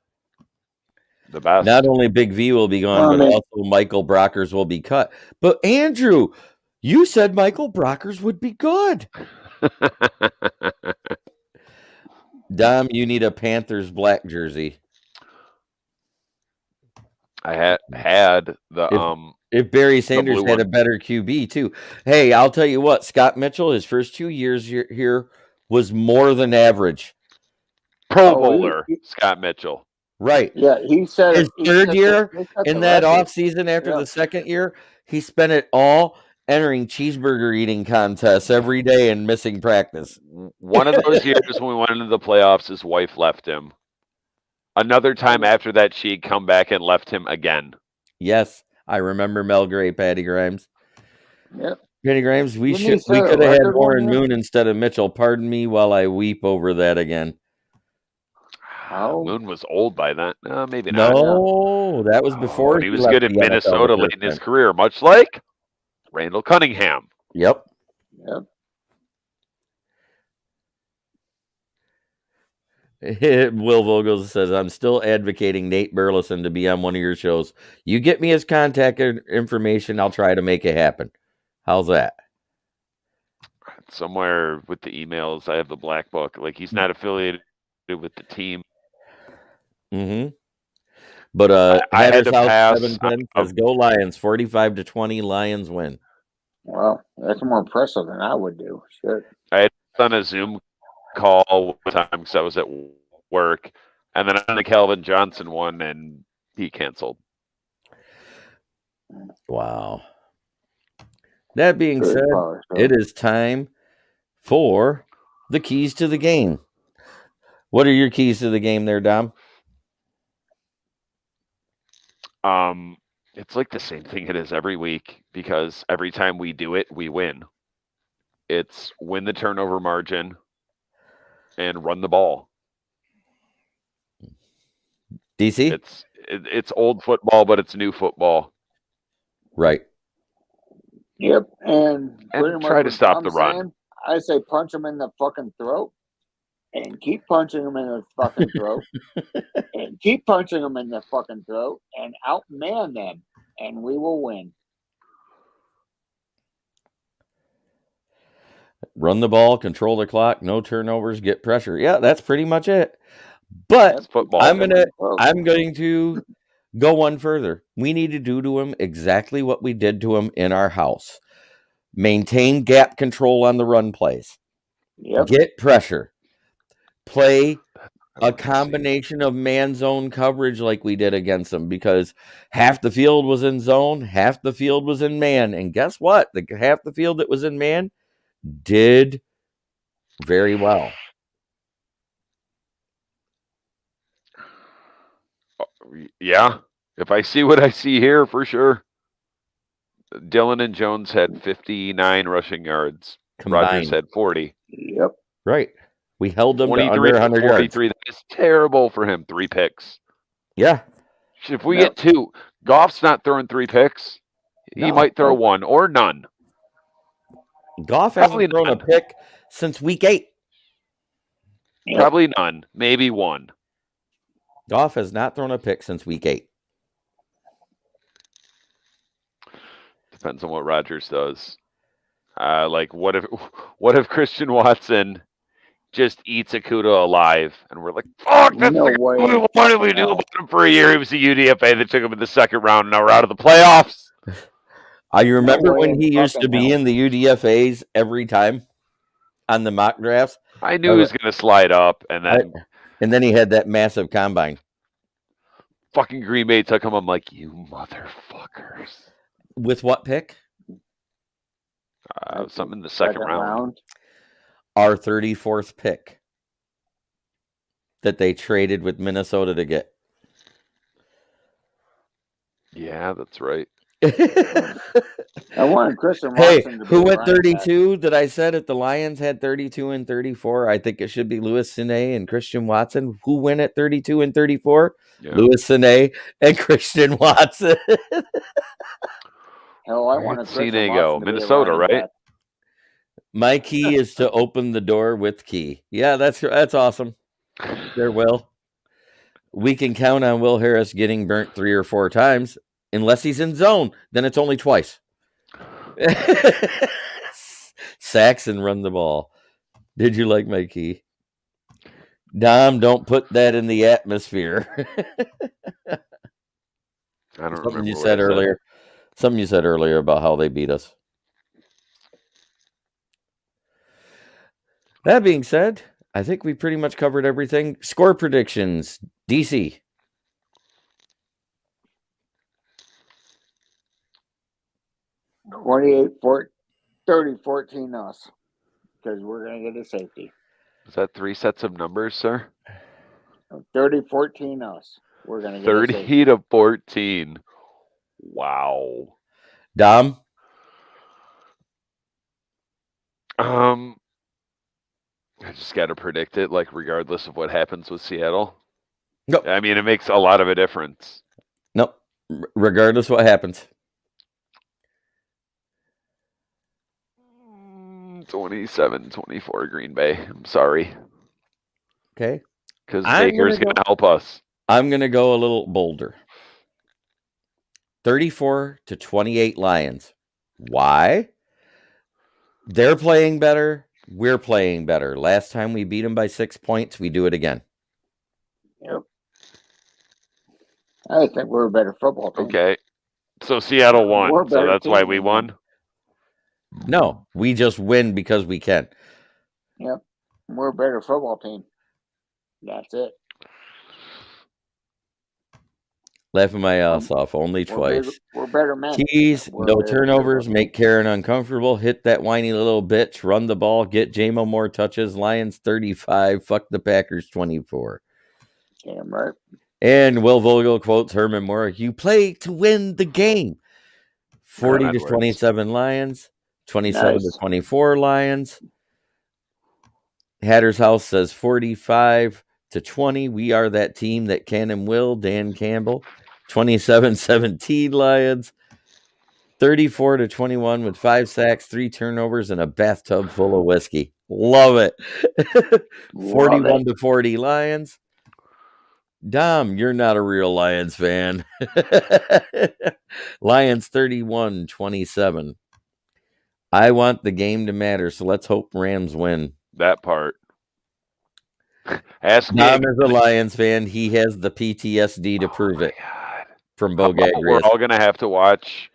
The best. Not only Big V will be gone, but also Michael Brockers will be cut. But Andrew, you said Michael Brockers would be good. Dom, you need a Panthers black jersey. I had the if Barry Sanders had a better QB too. Hey, I'll tell you what, Scott Mitchell, his first 2 years here was more than average. Pro Bowler, Scott Mitchell. Right. Yeah, he said his third year in that off season after the second year, he spent it all entering cheeseburger eating contests every day and missing practice. One of those years when we went into the playoffs, his wife left him. Another time after that, she'd come back and left him again. Yes, I remember Mel Gray, Patty Grimes. Yep. Patty Grimes, we could have had Warren Moon instead of Mitchell. Pardon me while I weep over that again. Moon was old by then. Maybe not. No, that was before he was good in Minnesota late in his career, much like Randall Cunningham. Yep. Will Vogel says, I'm still advocating Nate Burleson to be on one of your shows. You get me his contact information, I'll try to make it happen. How's that? Somewhere with the emails, I have the black book. Like, he's not affiliated with the team. Mm-hmm. But I had to pass. 7-10 says, go Lions, 45-20, Lions win. Well, that's more impressive than I would do. Shit. I had done a Zoom call one time because I was at work, and then on the Calvin Johnson one, and he canceled. Wow. That being said, it is time for the keys to the game. What are your keys to the game there, Dom? It's like the same thing it is every week, because every time we do it, we win. It's win the turnover margin and run the ball. DC? It's old football, but it's new football. Right. Yep. And try to stop the run. I say punch them in the fucking throat. And keep punching them in the fucking throat. And keep punching them in the fucking throat. And outman them. And we will win. Run the ball, control the clock, no turnovers, get pressure. Yeah, that's pretty much it. But I'm going to go one further. We need to do to him exactly what we did to him in our house. Maintain gap control on the run plays. Yep. Get pressure. Play a combination of man zone coverage like we did against them, because half the field was in zone, half the field was in man. And guess what? The half the field that was in man did very well. Yeah. If I see what I see here, for sure. Dillon and Jones had 59 rushing yards. Combined. Rodgers had 40. Yep. Right. We held them to under 100 yards. That is terrible for him. 3 picks. Yeah. If we get 2, Goff's not throwing 3 picks. He might throw 1 or none. Goff hasn't thrown a pick since week 8. Probably none. Maybe 1. Goff has not thrown a pick since week 8. Depends on what Rodgers does. Like, what if Christian Watson just eats Akuda alive, and we're like, fuck, that's what did we do about him for a year? He was a UDFA that took him in the second round, and now we're out of the playoffs. I remember when he used to be in the UDFAs every time on the mock drafts. I knew he was going to slide up, and then he had that massive combine. Fucking Green Bay took him. I'm like, you motherfuckers. With what pick? Something in the second round. Our 34th pick that they traded with Minnesota to get. Yeah, that's right. I wanted Christian Watson to who went 32 that I said if the Lions had 32 and 34? I think it should be Louis Sine and Christian Watson. Who went at 32 and 34? Yeah. Louis Sine and Christian Watson. Hell, I wanted Christian Watson to Minnesota, right? Back. My key is to open the door with key. Yeah, that's awesome. There, Will. We can count on Will Harris getting burnt 3 or 4 times. Unless he's in zone, then it's only twice. Sacks and run the ball. Did you like my key? Dom, don't put that in the atmosphere. I don't Something remember you said earlier. Something you said earlier about how they beat us. That being said, I think we pretty much covered everything. Score predictions. DC. 30-14 us, because we're going to get a safety. Is that 3 sets of numbers, sir? 30-14 us. We're going to get 30-14. Wow. Dom? I just got to predict it, like, regardless of what happens with Seattle. No. I mean, it makes a lot of a difference. No. Regardless what happens. 27-24 Green Bay. I'm sorry. Okay. Because Baker's going to help us. I'm going to go a little bolder. 34-28 Lions. Why? They're playing better. We're playing better. Last time we beat them by 6 points, we do it again. Yep. I think we're a better football team. Okay. So Seattle won. So that's why we won? No, we just win because we can. Yep. We're a better football team. That's it. Laughing my ass off only twice. We're better men. Keys, no turnovers, make Karen uncomfortable, hit that whiny little bitch, run the ball, get Jamal more touches, Lions 35, fuck the Packers 24. Damn right. And Will Vogel quotes Herman Moore, you play to win the game. 40-27 Lions, 27-24 Lions. Hatter's House says 45-20. We are that team that can and will. Dan Campbell. 27-17 Lions. 34-21 with 5 sacks, 3 turnovers, and a bathtub full of whiskey. Love it. 41-40 Lions. Dom, you're not a real Lions fan. Lions 31-27. I want the game to matter, so let's hope Rams win. That part. Ask Dom is a Lions fan. He has the PTSD to prove it. God. From Bo Gagris. We're all going to have to watch.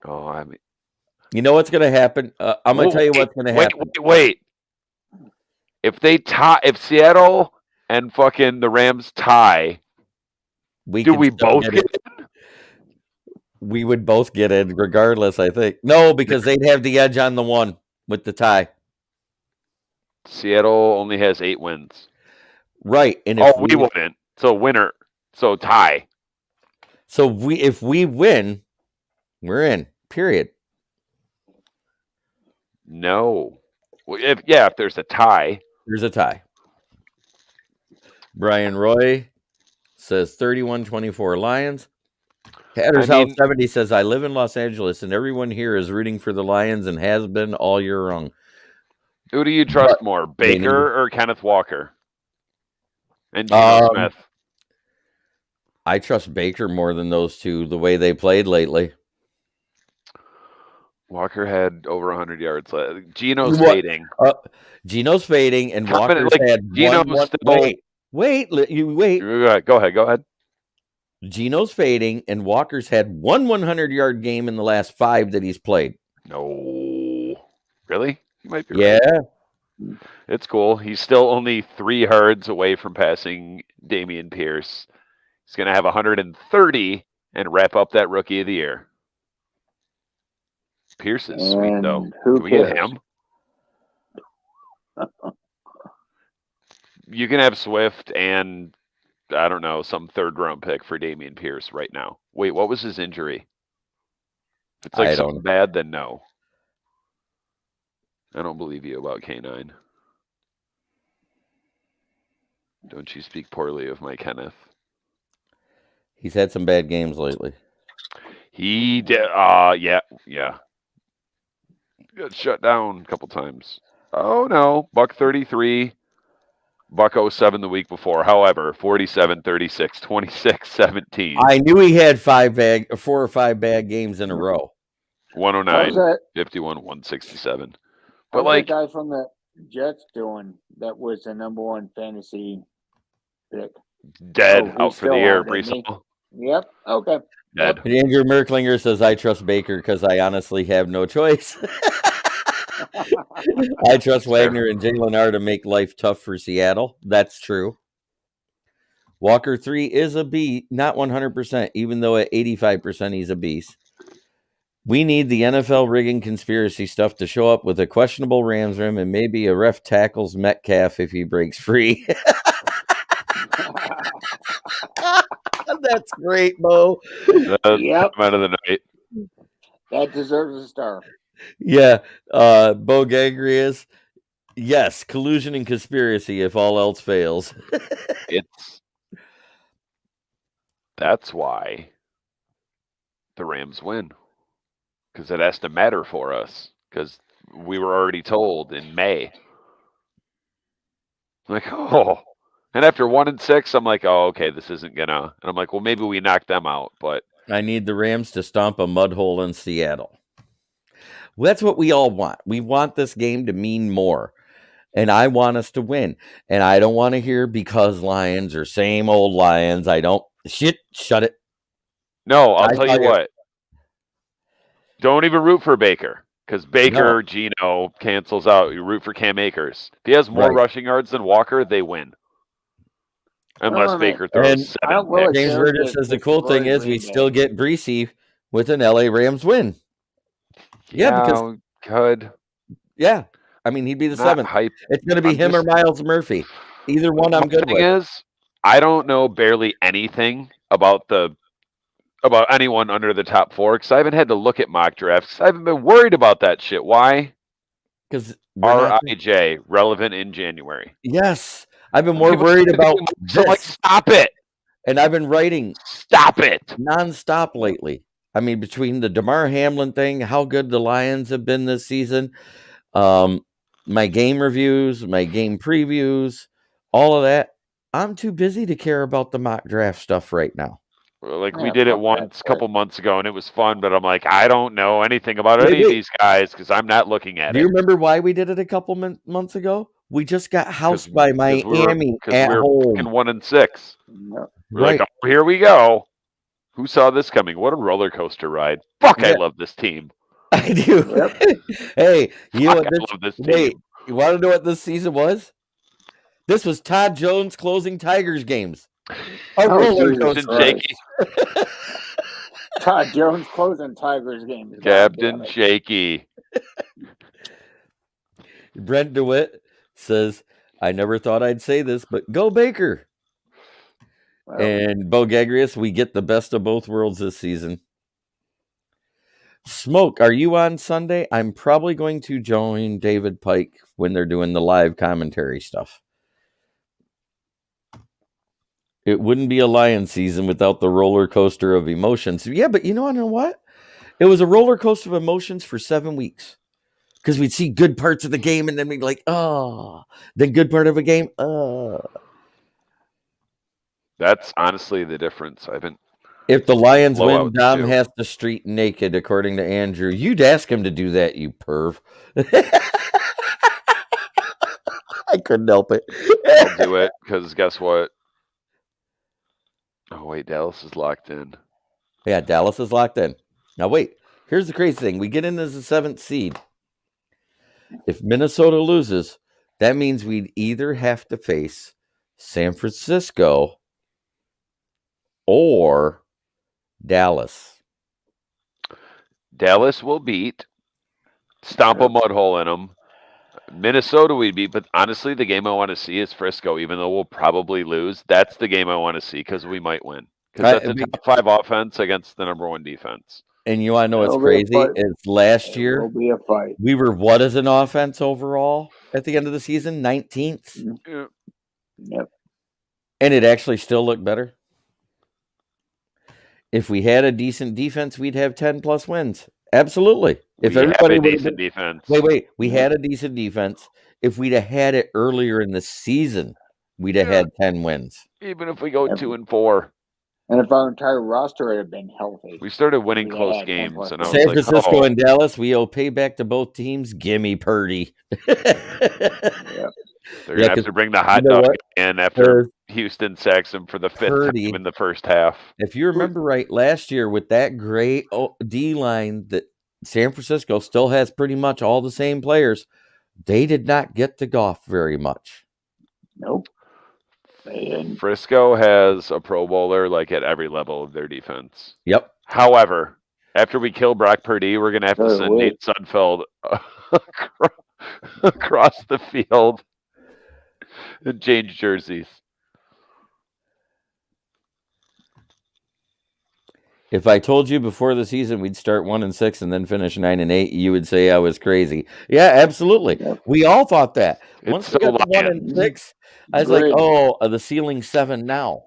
Oh, I mean. You know what's going to happen? I'm going to tell you what's going to happen. Wait. If Seattle and fucking the Rams tie, do we both get in? We would both get in regardless, I think. No, because they'd have the edge on the one with the tie. Seattle only has 8 wins. Right. And we wouldn't. So winner. So tie. So if we win, we're in. Period. No. Well, if there's a tie. There's a tie. Brian Roy says 31-24 Lions. Hatters House 70 says, I live in Los Angeles, and everyone here is rooting for the Lions and has been all year long. Who do you trust more, Baker or Kenneth Walker? And Geno Smith? I trust Baker more than those two, the way they played lately. Walker had over 100 yards. Geno's fading. Geno's fading, and Walker's had Geno's wait. Go ahead. Geno's fading, and Walker's had one 100-yard game in the last 5 that he's played. No. Really? You might be right. It's cool. He's still only 3 yards away from passing Dameon Pierce. He's going to have 130 and wrap up that Rookie of the Year. Pierce is sweet, though. Can we get him? You can have Swift and, I don't know, some third-round pick for Dameon Pierce right now. Wait, what was his injury? If it's something bad, then no. I don't believe you about K9. Don't you speak poorly of my Kenneth. He's had some bad games lately. He did. Yeah. Got shut down a couple times. Oh, no. Buck 33. Buck 07 the week before. However, 47, 36, 26, 17. I knew he had 4 or 5 bad games in a row. 109, 51, 167. But that guy from the Jets doing that was the number 1 fantasy pick. Dead out for the year, Brees. Yep. Okay. Dead. And Andrew Merklinger says, I trust Baker because I honestly have no choice. I trust Wagner and Jalen R to make life tough for Seattle. That's true. Walker 3 is a B, not 100%, even though at 85% he's a beast. We need the NFL rigging conspiracy stuff to show up with a questionable Rams rim and maybe a ref tackles Metcalf if he breaks free. That's great, Mo. Yep. Out of the night. That deserves a star. Yeah. Bo Gangrius. Yes, collusion and conspiracy if all else fails. That's why the Rams win. Because it has to matter for us. Because we were already told in May. Like, oh. And after 1-6, I'm like, oh, okay, this isn't gonna. And I'm like, well, maybe we knock them out. But I need the Rams to stomp a mud hole in Seattle. Well, that's what we all want. We want this game to mean more. And I want us to win. And I don't want to hear because Lions or same old Lions. I don't. Shut it. No, I'll tell you what. Don't even root for Baker. Because Baker, Geno cancels out. You root for Cam Akers. If he has more rushing yards than Walker, they win. Unless Baker throws 7. James Burgess says the cool thing is we still get Breesy with an LA Rams win. Yeah, because good. Yeah, I mean he'd be the 7th. It's going to be him or Miles Murphy. Either one, I'm good with. I don't know barely anything about anyone under the top 4 because I haven't had to look at mock drafts. I haven't been worried about that shit. Why? Because RIJ relevant in January. Yes. I've been more worried about this. Like, stop it. And I've been writing stop it nonstop lately. I mean, between the DeMar Hamlin thing, how good the Lions have been this season, my game reviews, my game previews, all of that. I'm too busy to care about the mock draft stuff right now. Like we did it once a couple months ago, and it was fun. But I'm like, I don't know anything about any of these guys because I'm not looking at it. Do you remember why we did it a couple months ago? We just got housed by Miami at home. 1-6. We're like, oh, here we go. Who saw this coming? What a roller coaster ride! Fuck, I love this team. I do. Yep. Hey, you love this team. Wait, you want to know what this season was? This was Todd Jones closing Tigers games. Roller coaster. Shaky. Todd Jones closing Tigers games. Captain Shaky. Brent DeWitt says, I never thought I'd say this, but go Baker. Well, and Bo Gagrius, we get the best of both worlds this season. Smoke, are you on Sunday? I'm probably going to join David Pike when they're doing the live commentary stuff. It wouldn't be a Lions season without the roller coaster of emotions. Yeah, but you know what? It was a roller coaster of emotions for 7 weeks. Because we'd see good parts of the game and then we'd be like, oh. Then good part of a game, That's honestly the difference. If the Lions win, Dom has to street naked, according to Andrew. You'd ask him to do that, you perv. I couldn't help it. I'll do it, because guess what? Oh, wait, Dallas is locked in. Yeah, Dallas is locked in. Now, wait. Here's the crazy thing. We get in as the 7th seed. If Minnesota loses, that means we'd either have to face San Francisco or Dallas. Dallas will beat. Stomp a mud hole in them. Minnesota we beat, but honestly, the game I want to see is Frisco. Even though we'll probably lose, that's the game I want to see because we might win. Because that's a top 5 offense against the number 1 defense. And you want to know what's crazy? It's last year. It'll be a fight. We were what as an offense overall at the end of the season? 19th. Yep. And it actually still looked better. If we had a decent defense, we'd have 10 plus wins. Absolutely. If we everybody have a decent defense. Wait. We had a decent defense. If we'd have had it earlier in the season, we'd have had 10 wins. Even if we go 2-4. And if our entire roster had been healthy. We started winning close games. And I was San Francisco and Dallas, we owe payback to both teams. Gimme Purdy. They're going to have to bring the hot dog in after Houston sacks him for the 5th time in the first half. If you remember right, last year with that great D-line that San Francisco still has pretty much all the same players, they did not get to Goff very much. Nope. Frisco has a Pro Bowler like at every level of their defense. Yep. However, after we kill Brock Purdy, we're going to have to send Nate Sudfeld across the field and change jerseys. If I told you before the season we'd start 1-6 and then finish 9-8, you would say I was crazy. Yeah, absolutely. Yep. We all thought that. Once we got to 1-6, I was like, oh, the ceiling's 7 now.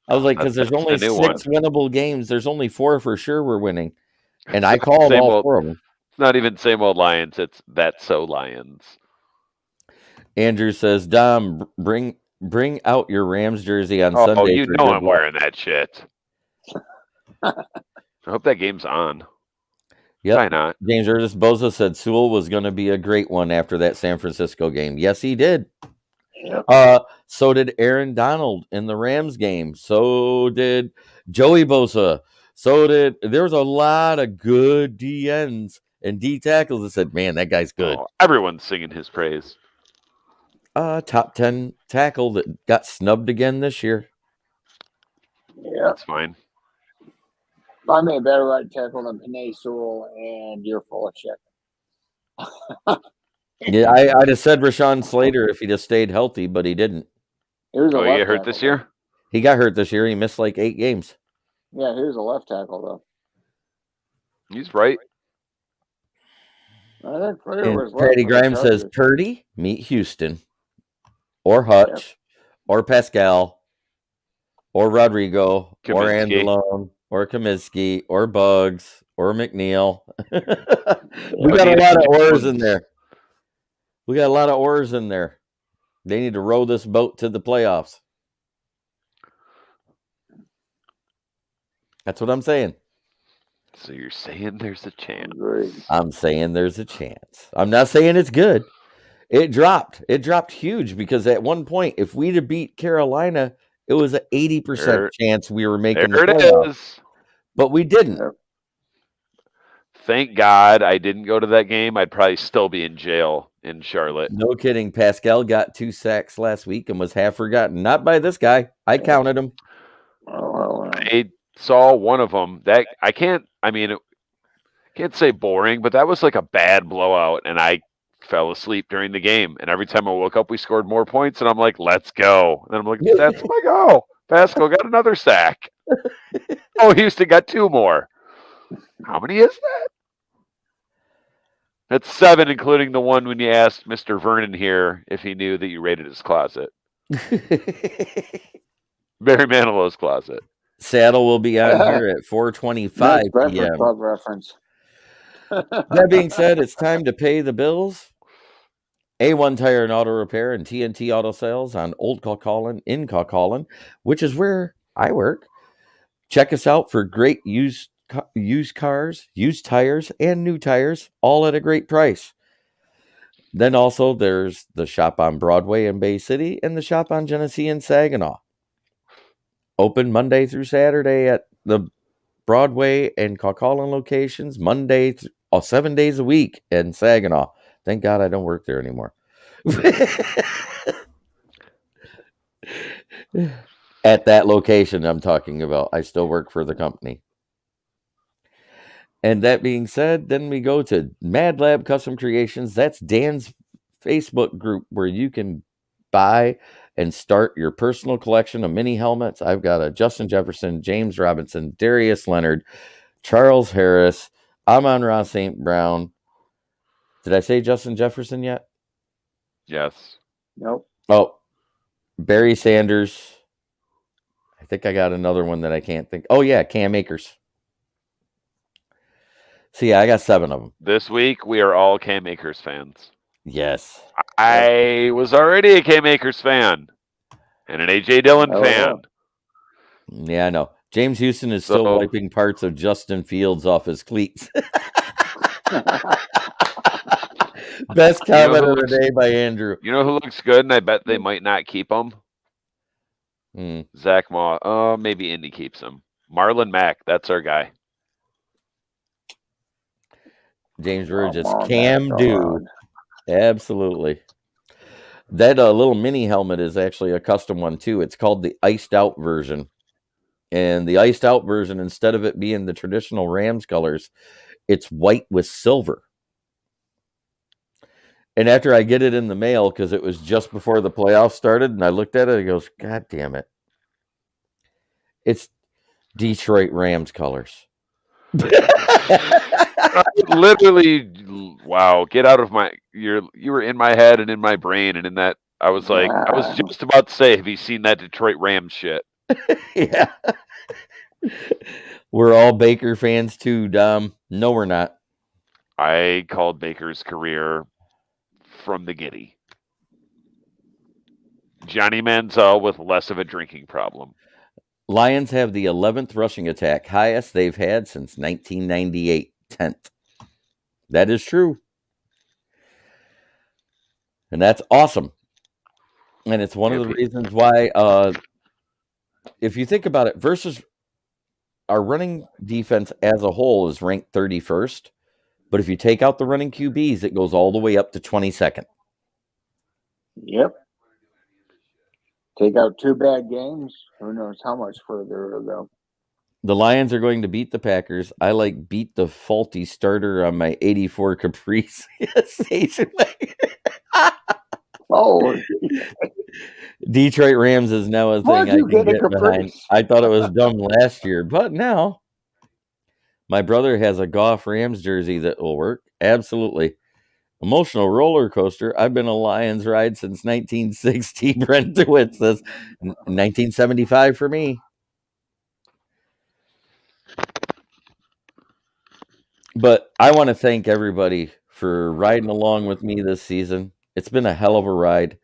I was like, because there's only 6 winnable games. There's only 4 for sure we're winning. And I called all 4 of them. It's not even same old Lions. It's That's So Lions. Andrew says, Dom, bring out your Rams jersey on Sunday. Oh, you know I'm wearing that shit. I hope that game's on. Yep. Why not? James Ernest Boza said Sewell was going to be a great one after that San Francisco game. Yes, he did. Yep. So did Aaron Donald in the Rams game. So did Joey Bosa. There was a lot of good DNs and D tackles that said, man, that guy's good. Oh, everyone's singing his praise. Top 10 tackle that got snubbed again this year. Yeah. That's fine. I made a better right tackle than Penei Sewell, and you're full of shit. Yeah, I'd have said Rashawn Slater if he just stayed healthy, but he didn't. He got hurt this year? He got hurt this year. He missed like 8 games. Yeah, he was a left tackle, though. He's right. I think Patty Grimes says, Purdy, meet Houston, or Hutch, or Pascal, or Rodrigo, Comiskey. Or Anzalone, or Comiskey, or Bugs, or McNeil. We got a lot of oars in there. They need to row this boat to the playoffs. That's what I'm saying. So you're saying there's a chance. I'm saying there's a chance. I'm not saying it's good. It dropped. It dropped huge because at one point, if we'd have beat Carolina, it was an 80% chance we were making the playoffs. But we didn't. Thank God I didn't go to that game. I'd probably still be in jail in Charlotte. No kidding. Pascal got 2 sacks last week and was half forgotten. Not by this guy. I counted him. I saw one of them. That I can't say boring, but that was like a bad blowout, and I fell asleep during the game. And every time I woke up, we scored more points, and I'm like, let's go. And I'm like, that's my goal. Pascal got another sack. Oh, Houston got 2 more. How many is that? That's 7, including the one when you asked Mr. Vernon here if he knew that you raided his closet. Barry Manilow's closet. Saddle will be on here at 4:25 p.m. Club reference. That being said, it's time to pay the bills. A1 Tire and Auto Repair and TNT Auto Sales on Old Caucaulin in Caucaulin, which is where I work. Check us out for great used cars, used tires, and new tires, all at a great price. Then also there's the shop on Broadway in Bay City and the shop on Genesee in Saginaw. Open Monday through Saturday at the Broadway and Caucaulin locations, 7 days a week in Saginaw. Thank God I don't work there anymore. At that location I'm talking about. I still work for the company. And that being said, then we go to Mad Lab Custom Creations. That's Dan's Facebook group where you can buy and start your personal collection of mini helmets. I've got a Justin Jefferson, James Robinson, Darius Leonard, Charles Harris, Amon-Ra St. Brown. Did I say Justin Jefferson yet? Yes. Nope. Oh, Barry Sanders. I think I got another one that I can't think. Oh, yeah, Cam Akers. See, I got 7 of them. This week, we are all Cam Akers fans. Yes. I was already a Cam Akers fan and an A.J. Dillon fan. Yeah, I know. James Houston is still wiping parts of Justin Fields off his cleats. Best comment of the day by Andrew. You know who looks good, and I bet they might not keep him? Zach Maw. Maybe Indy keeps him. Marlon Mack. That's our guy. James Burgess. Cam do. Absolutely. That little mini helmet is actually a custom one, too. It's called the iced out version. And the iced out version, instead of it being the traditional Rams colors, it's white with silver. And after I get it in the mail, because it was just before the playoffs started, and I looked at it, it goes, God damn it. It's Detroit Rams colors. Literally, wow, get out of my, you were in my head and in my brain, and in that, I was like, I was just about to say, have you seen that Detroit Rams shit? Yeah. We're all Baker fans too, Dom. No, we're not. I called Baker's career from the giddy. Johnny Manziel with less of a drinking problem. Lions have the 11th rushing attack, highest they've had since 1998, 10th. That is true. And that's awesome. And it's one of the reasons why, if you think about it, versus our running defense as a whole is ranked 31st. But if you take out the running QBs, it goes all the way up to 22nd. Yep. Take out 2 bad games. Who knows how much further it'll go. The Lions are going to beat the Packers. I beat the faulty starter on my 84 Caprice station wagon. Oh. Detroit Rams is now a thing I can get behind. I thought it was dumb last year, but now my brother has a Goff Rams jersey that will work. Absolutely. Emotional roller coaster. I've been a Lions ride since 1960. Brent DeWitt says 1975 for me. But I want to thank everybody for riding along with me this season. It's been a hell of a ride.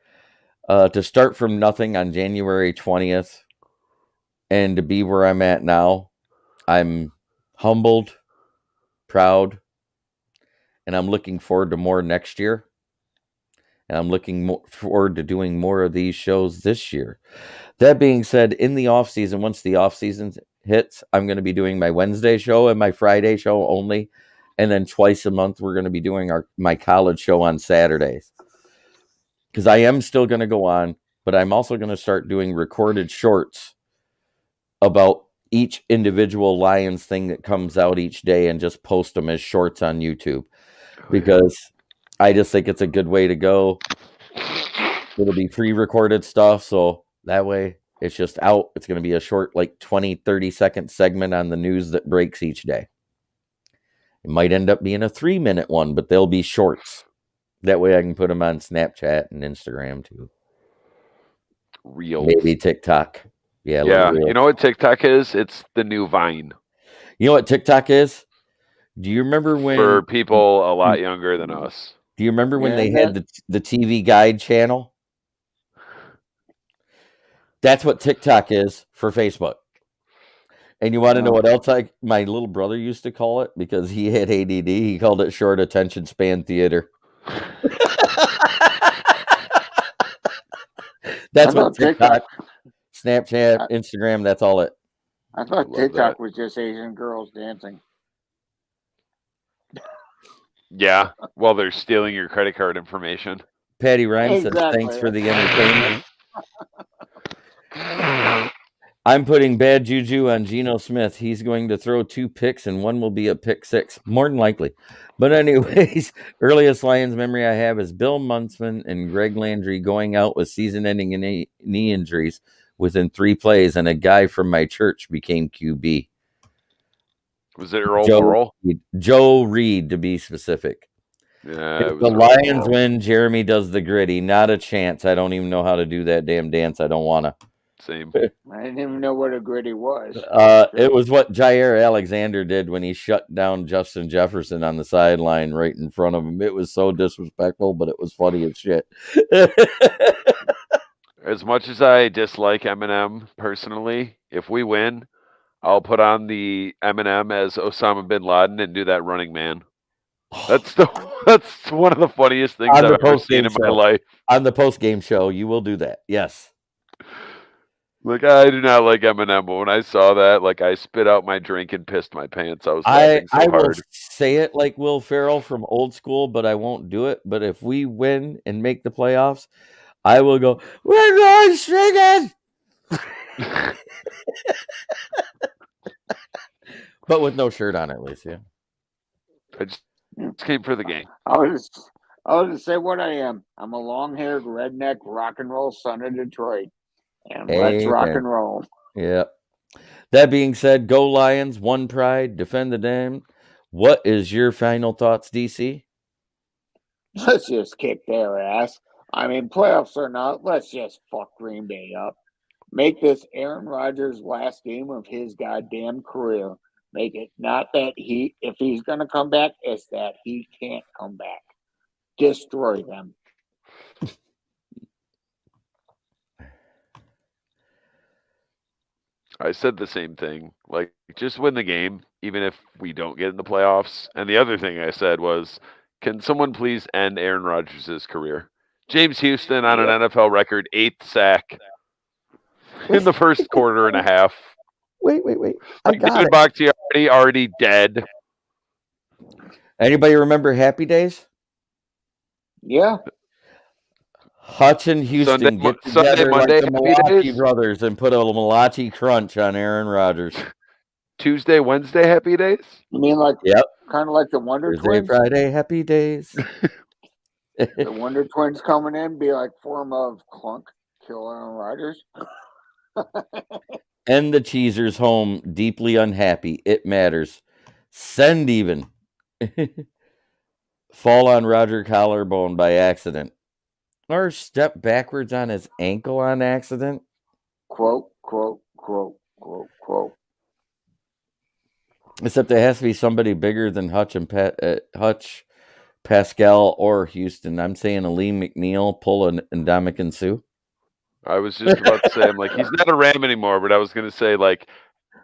To start from nothing on January 20th and to be where I'm at now, I'm humbled, proud, and I'm looking forward to more next year. And I'm looking forward to doing more of these shows this year. That being said, in the off season, once the off season hits, I'm going to be doing my Wednesday show and my Friday show only. And then twice a month, we're going to be doing my college show on Saturdays. Because I am still going to go on, but I'm also going to start doing recorded shorts about each individual Lions thing that comes out each day and just post them as shorts on YouTube. Because I just think it's a good way to go. It'll be pre-recorded stuff, so that way It's just out. It's going to be a short, like 20, 30-second segment on the news that breaks each day. It might end up being a 3-minute one, but they'll be shorts. That way I can put them on Snapchat and Instagram too. Reels. Maybe TikTok. Yeah. You know what TikTok is? It's the new Vine. You know what TikTok is? Do you remember when... For people a lot younger than us. Do you remember when they had the TV Guide channel? That's what TikTok is for Facebook. And you want to know what else my little brother used to call it? Because he had ADD. He called it short attention span theater. That's what TikTok, Snapchat, Instagram, that's all it. I thought TikTok was just Asian girls dancing. Yeah, well, they're stealing your credit card information. Patty Ryan says, thanks for the entertainment. I'm putting bad juju on Geno Smith. He's going to throw 2 picks, and one will be a pick 6, more than likely. But anyways, earliest Lions memory I have is Bill Muntzman and Greg Landry going out with season-ending knee injuries within 3 plays, and a guy from my church became QB. Was it Earl? Joe Reed, to be specific. Yeah, if the Lions win, Jeremy does the gritty. Not a chance. I don't even know how to do that damn dance. I don't want to. Same. I didn't even know what a gritty was. It was what Jair Alexander did when he shut down Justin Jefferson on the sideline right in front of him. It was so disrespectful, but it was funny as shit. As much as I dislike Eminem personally, if we win, I'll put on the Eminem as Osama bin Laden and do that Running Man. That's one of the funniest things I've ever seen in my life. On the post-game show, you will do that. Yes. Like, I do not like Eminem, but when I saw that, like, I spit out my drink and pissed my pants. I was laughing so hard. I will say it like Will Ferrell from Old School, but I won't do it. But if we win and make the playoffs, I will go, we're going singing! But with no shirt on, at least, yeah. I just came for the game. I'll just say what I am. I'm a long-haired redneck rock and roll son of Detroit. And let's rock and roll. Yeah. That being said, go Lions, one pride, defend the dam. What is your final thoughts, DC? Let's just kick their ass. I mean, playoffs or not, let's just fuck Green Bay up. Make this Aaron Rodgers' last game of his goddamn career. Make it not that if he's going to come back, it's that he can't come back. Destroy them. I said the same thing. Like, just win the game, even if we don't get in the playoffs. And the other thing I said was, can someone please end Aaron Rodgers' career? James Houston on an NFL record 8th sack in the first quarter and a half. Wait. I got David Bakhtiari already dead. Anybody remember Happy Days? Yeah. Hutch and Houston get together like the Malachi brothers and put a Malachi crunch on Aaron Rodgers. Tuesday, Wednesday, Happy Days? You mean like kind of like the Wonder Thursday, Twins? Friday, Happy Days. The Wonder Twins coming in, be like form of Clunk, kill Aaron Rodgers. And the Cheesers home, deeply unhappy. It matters. Send even. Fall on Roger collarbone by accident. Or step backwards on his ankle on accident. Quote. Except there has to be somebody bigger than Hutch and Hutch, Pascal, or Houston. I'm saying Aleem McNeil, pull an Ndamukong Suh. I was just about to say, I'm like, he's not a Ram anymore, but I was going to say, like,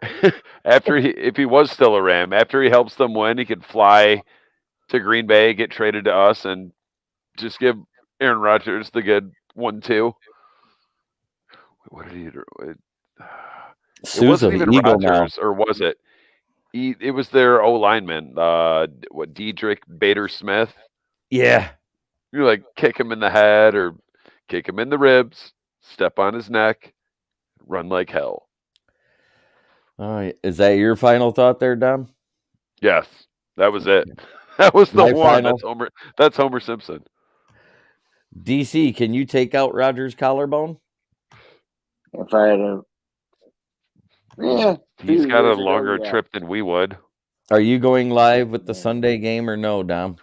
if he was still a Ram, after he helps them win, he could fly to Green Bay, get traded to us, and just give Aaron Rodgers the good 1-2. What did he do? It wasn't even Rodgers, or was it? It was their O-lineman, Diedrich Bader-Smith. Yeah. You like kick him in the head or kick him in the ribs, step on his neck, run like hell. All right. Is that your final thought there, Dom? Yes, that was it. That was the one. Final. That's Homer Simpson. DC, can you take out Rodgers' collarbone? If I had a, he's got a longer trip than we would. Are you going live with the Sunday game or no, Dom?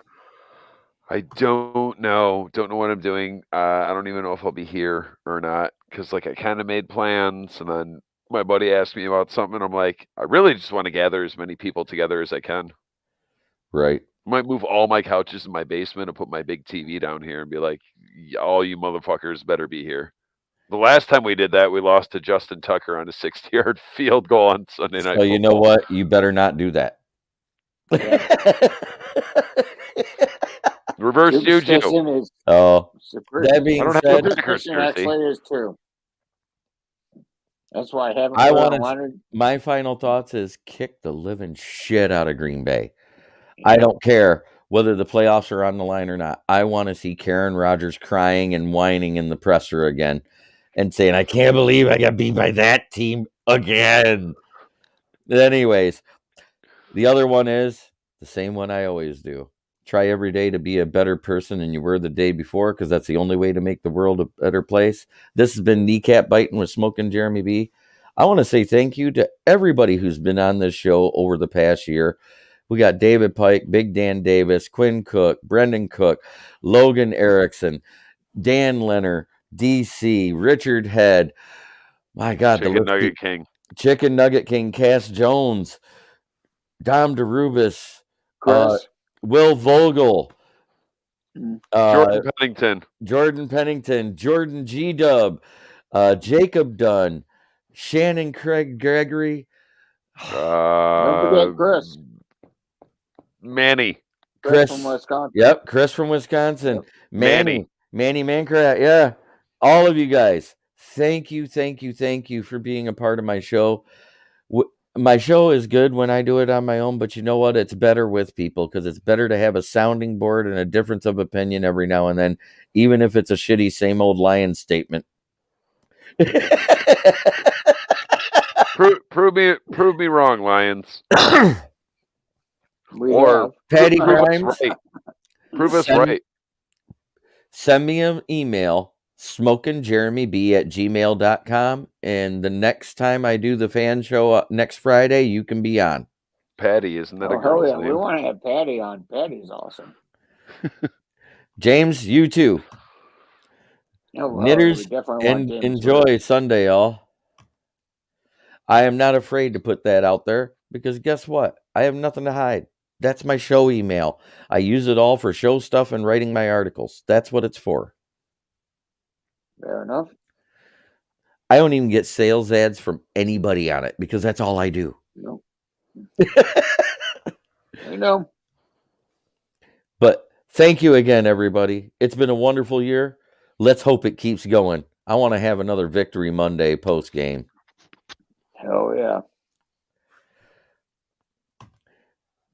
I don't know. Don't know what I'm doing. I don't even know if I'll be here or not because, like, I kind of made plans, and then my buddy asked me about something, and I'm like, I really just want to gather as many people together as I can. Right. I might move all my couches in my basement and put my big TV down here and be like, all you motherfuckers better be here. The last time we did that, we lost to Justin Tucker on a 60-yard field goal on Sunday Night Football. You know what? You better not do that. Yeah. Reverse juju. Oh, that being I don't said, have a Packers jersey. Is too. That's why I haven't. I want my final thoughts is kick the living shit out of Green Bay. I don't care whether the playoffs are on the line or not. I want to see Karen Rodgers crying and whining in the presser again and saying, I can't believe I got beat by that team again. Anyways, the other one is the same one I always do. Try every day to be a better person than you were the day before, because that's the only way to make the world a better place. This has been Kneecap Biting with Smokin Jeremy B. I want to say thank you to everybody who's been on this show over the past year. We got David Pike, Big Dan Davis, Quinn Cook, Brendan Cook, Logan Erickson, Dan Leonard, DC, Richard Head. My God, Chicken Nugget King. Chicken Nugget King, Cass Jones, Dom DeRubis, Will Vogel, Jordan Pennington, Jordan G-Dub, Jacob Dunn, Shannon Craig Gregory. Don't forget Chris. Manny. Chris from Wisconsin. Yep, Chris from Wisconsin. Yep. Manny Mancrat. Yeah, all of you guys. Thank you for being a part of my show. My show is good when I do it on my own, but you know what? It's better with people, because it's better to have a sounding board and a difference of opinion every now and then, even if it's a shitty same old Lions statement. prove me wrong, Lions. Or Patty Grimes. Prove us right. Send me an email, smokinjeremyb@gmail.com, and the next time I do the fan show next Friday, you can be on. Patty, isn't that a girl's name? We want to have Patty on. Patty's awesome. James, you too. Knitters, and enjoy Sunday, y'all. I am not afraid to put that out there, because guess what? I have nothing to hide. That's my show email. I use it all for show stuff and writing my articles. That's what it's for. Fair enough. I don't even get sales ads from anybody on it, because that's all I do. No. I know. But thank you again, everybody. It's been a wonderful year. Let's hope it keeps going. I want to have another Victory Monday post game. Hell yeah.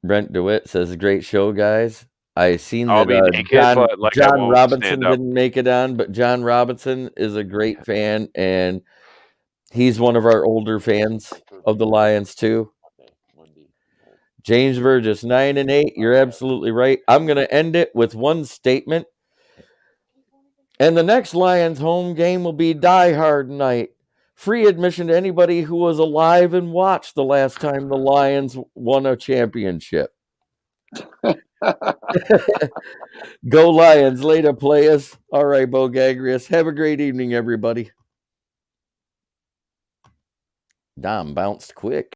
Brent DeWitt says, great show, guys. I seen that John Robinson didn't make it on, but John Robinson is a great fan, and he's one of our older fans of the Lions too. James Burgess, 9-8. You're absolutely right. I'm going to end it with one statement. And the next Lions home game will be Die Hard night. Free admission to anybody who was alive and watched the last time the Lions won a championship. Go Lions. Later, players. All right, Bo Gagrius. Have a great evening, everybody. Dom bounced quick.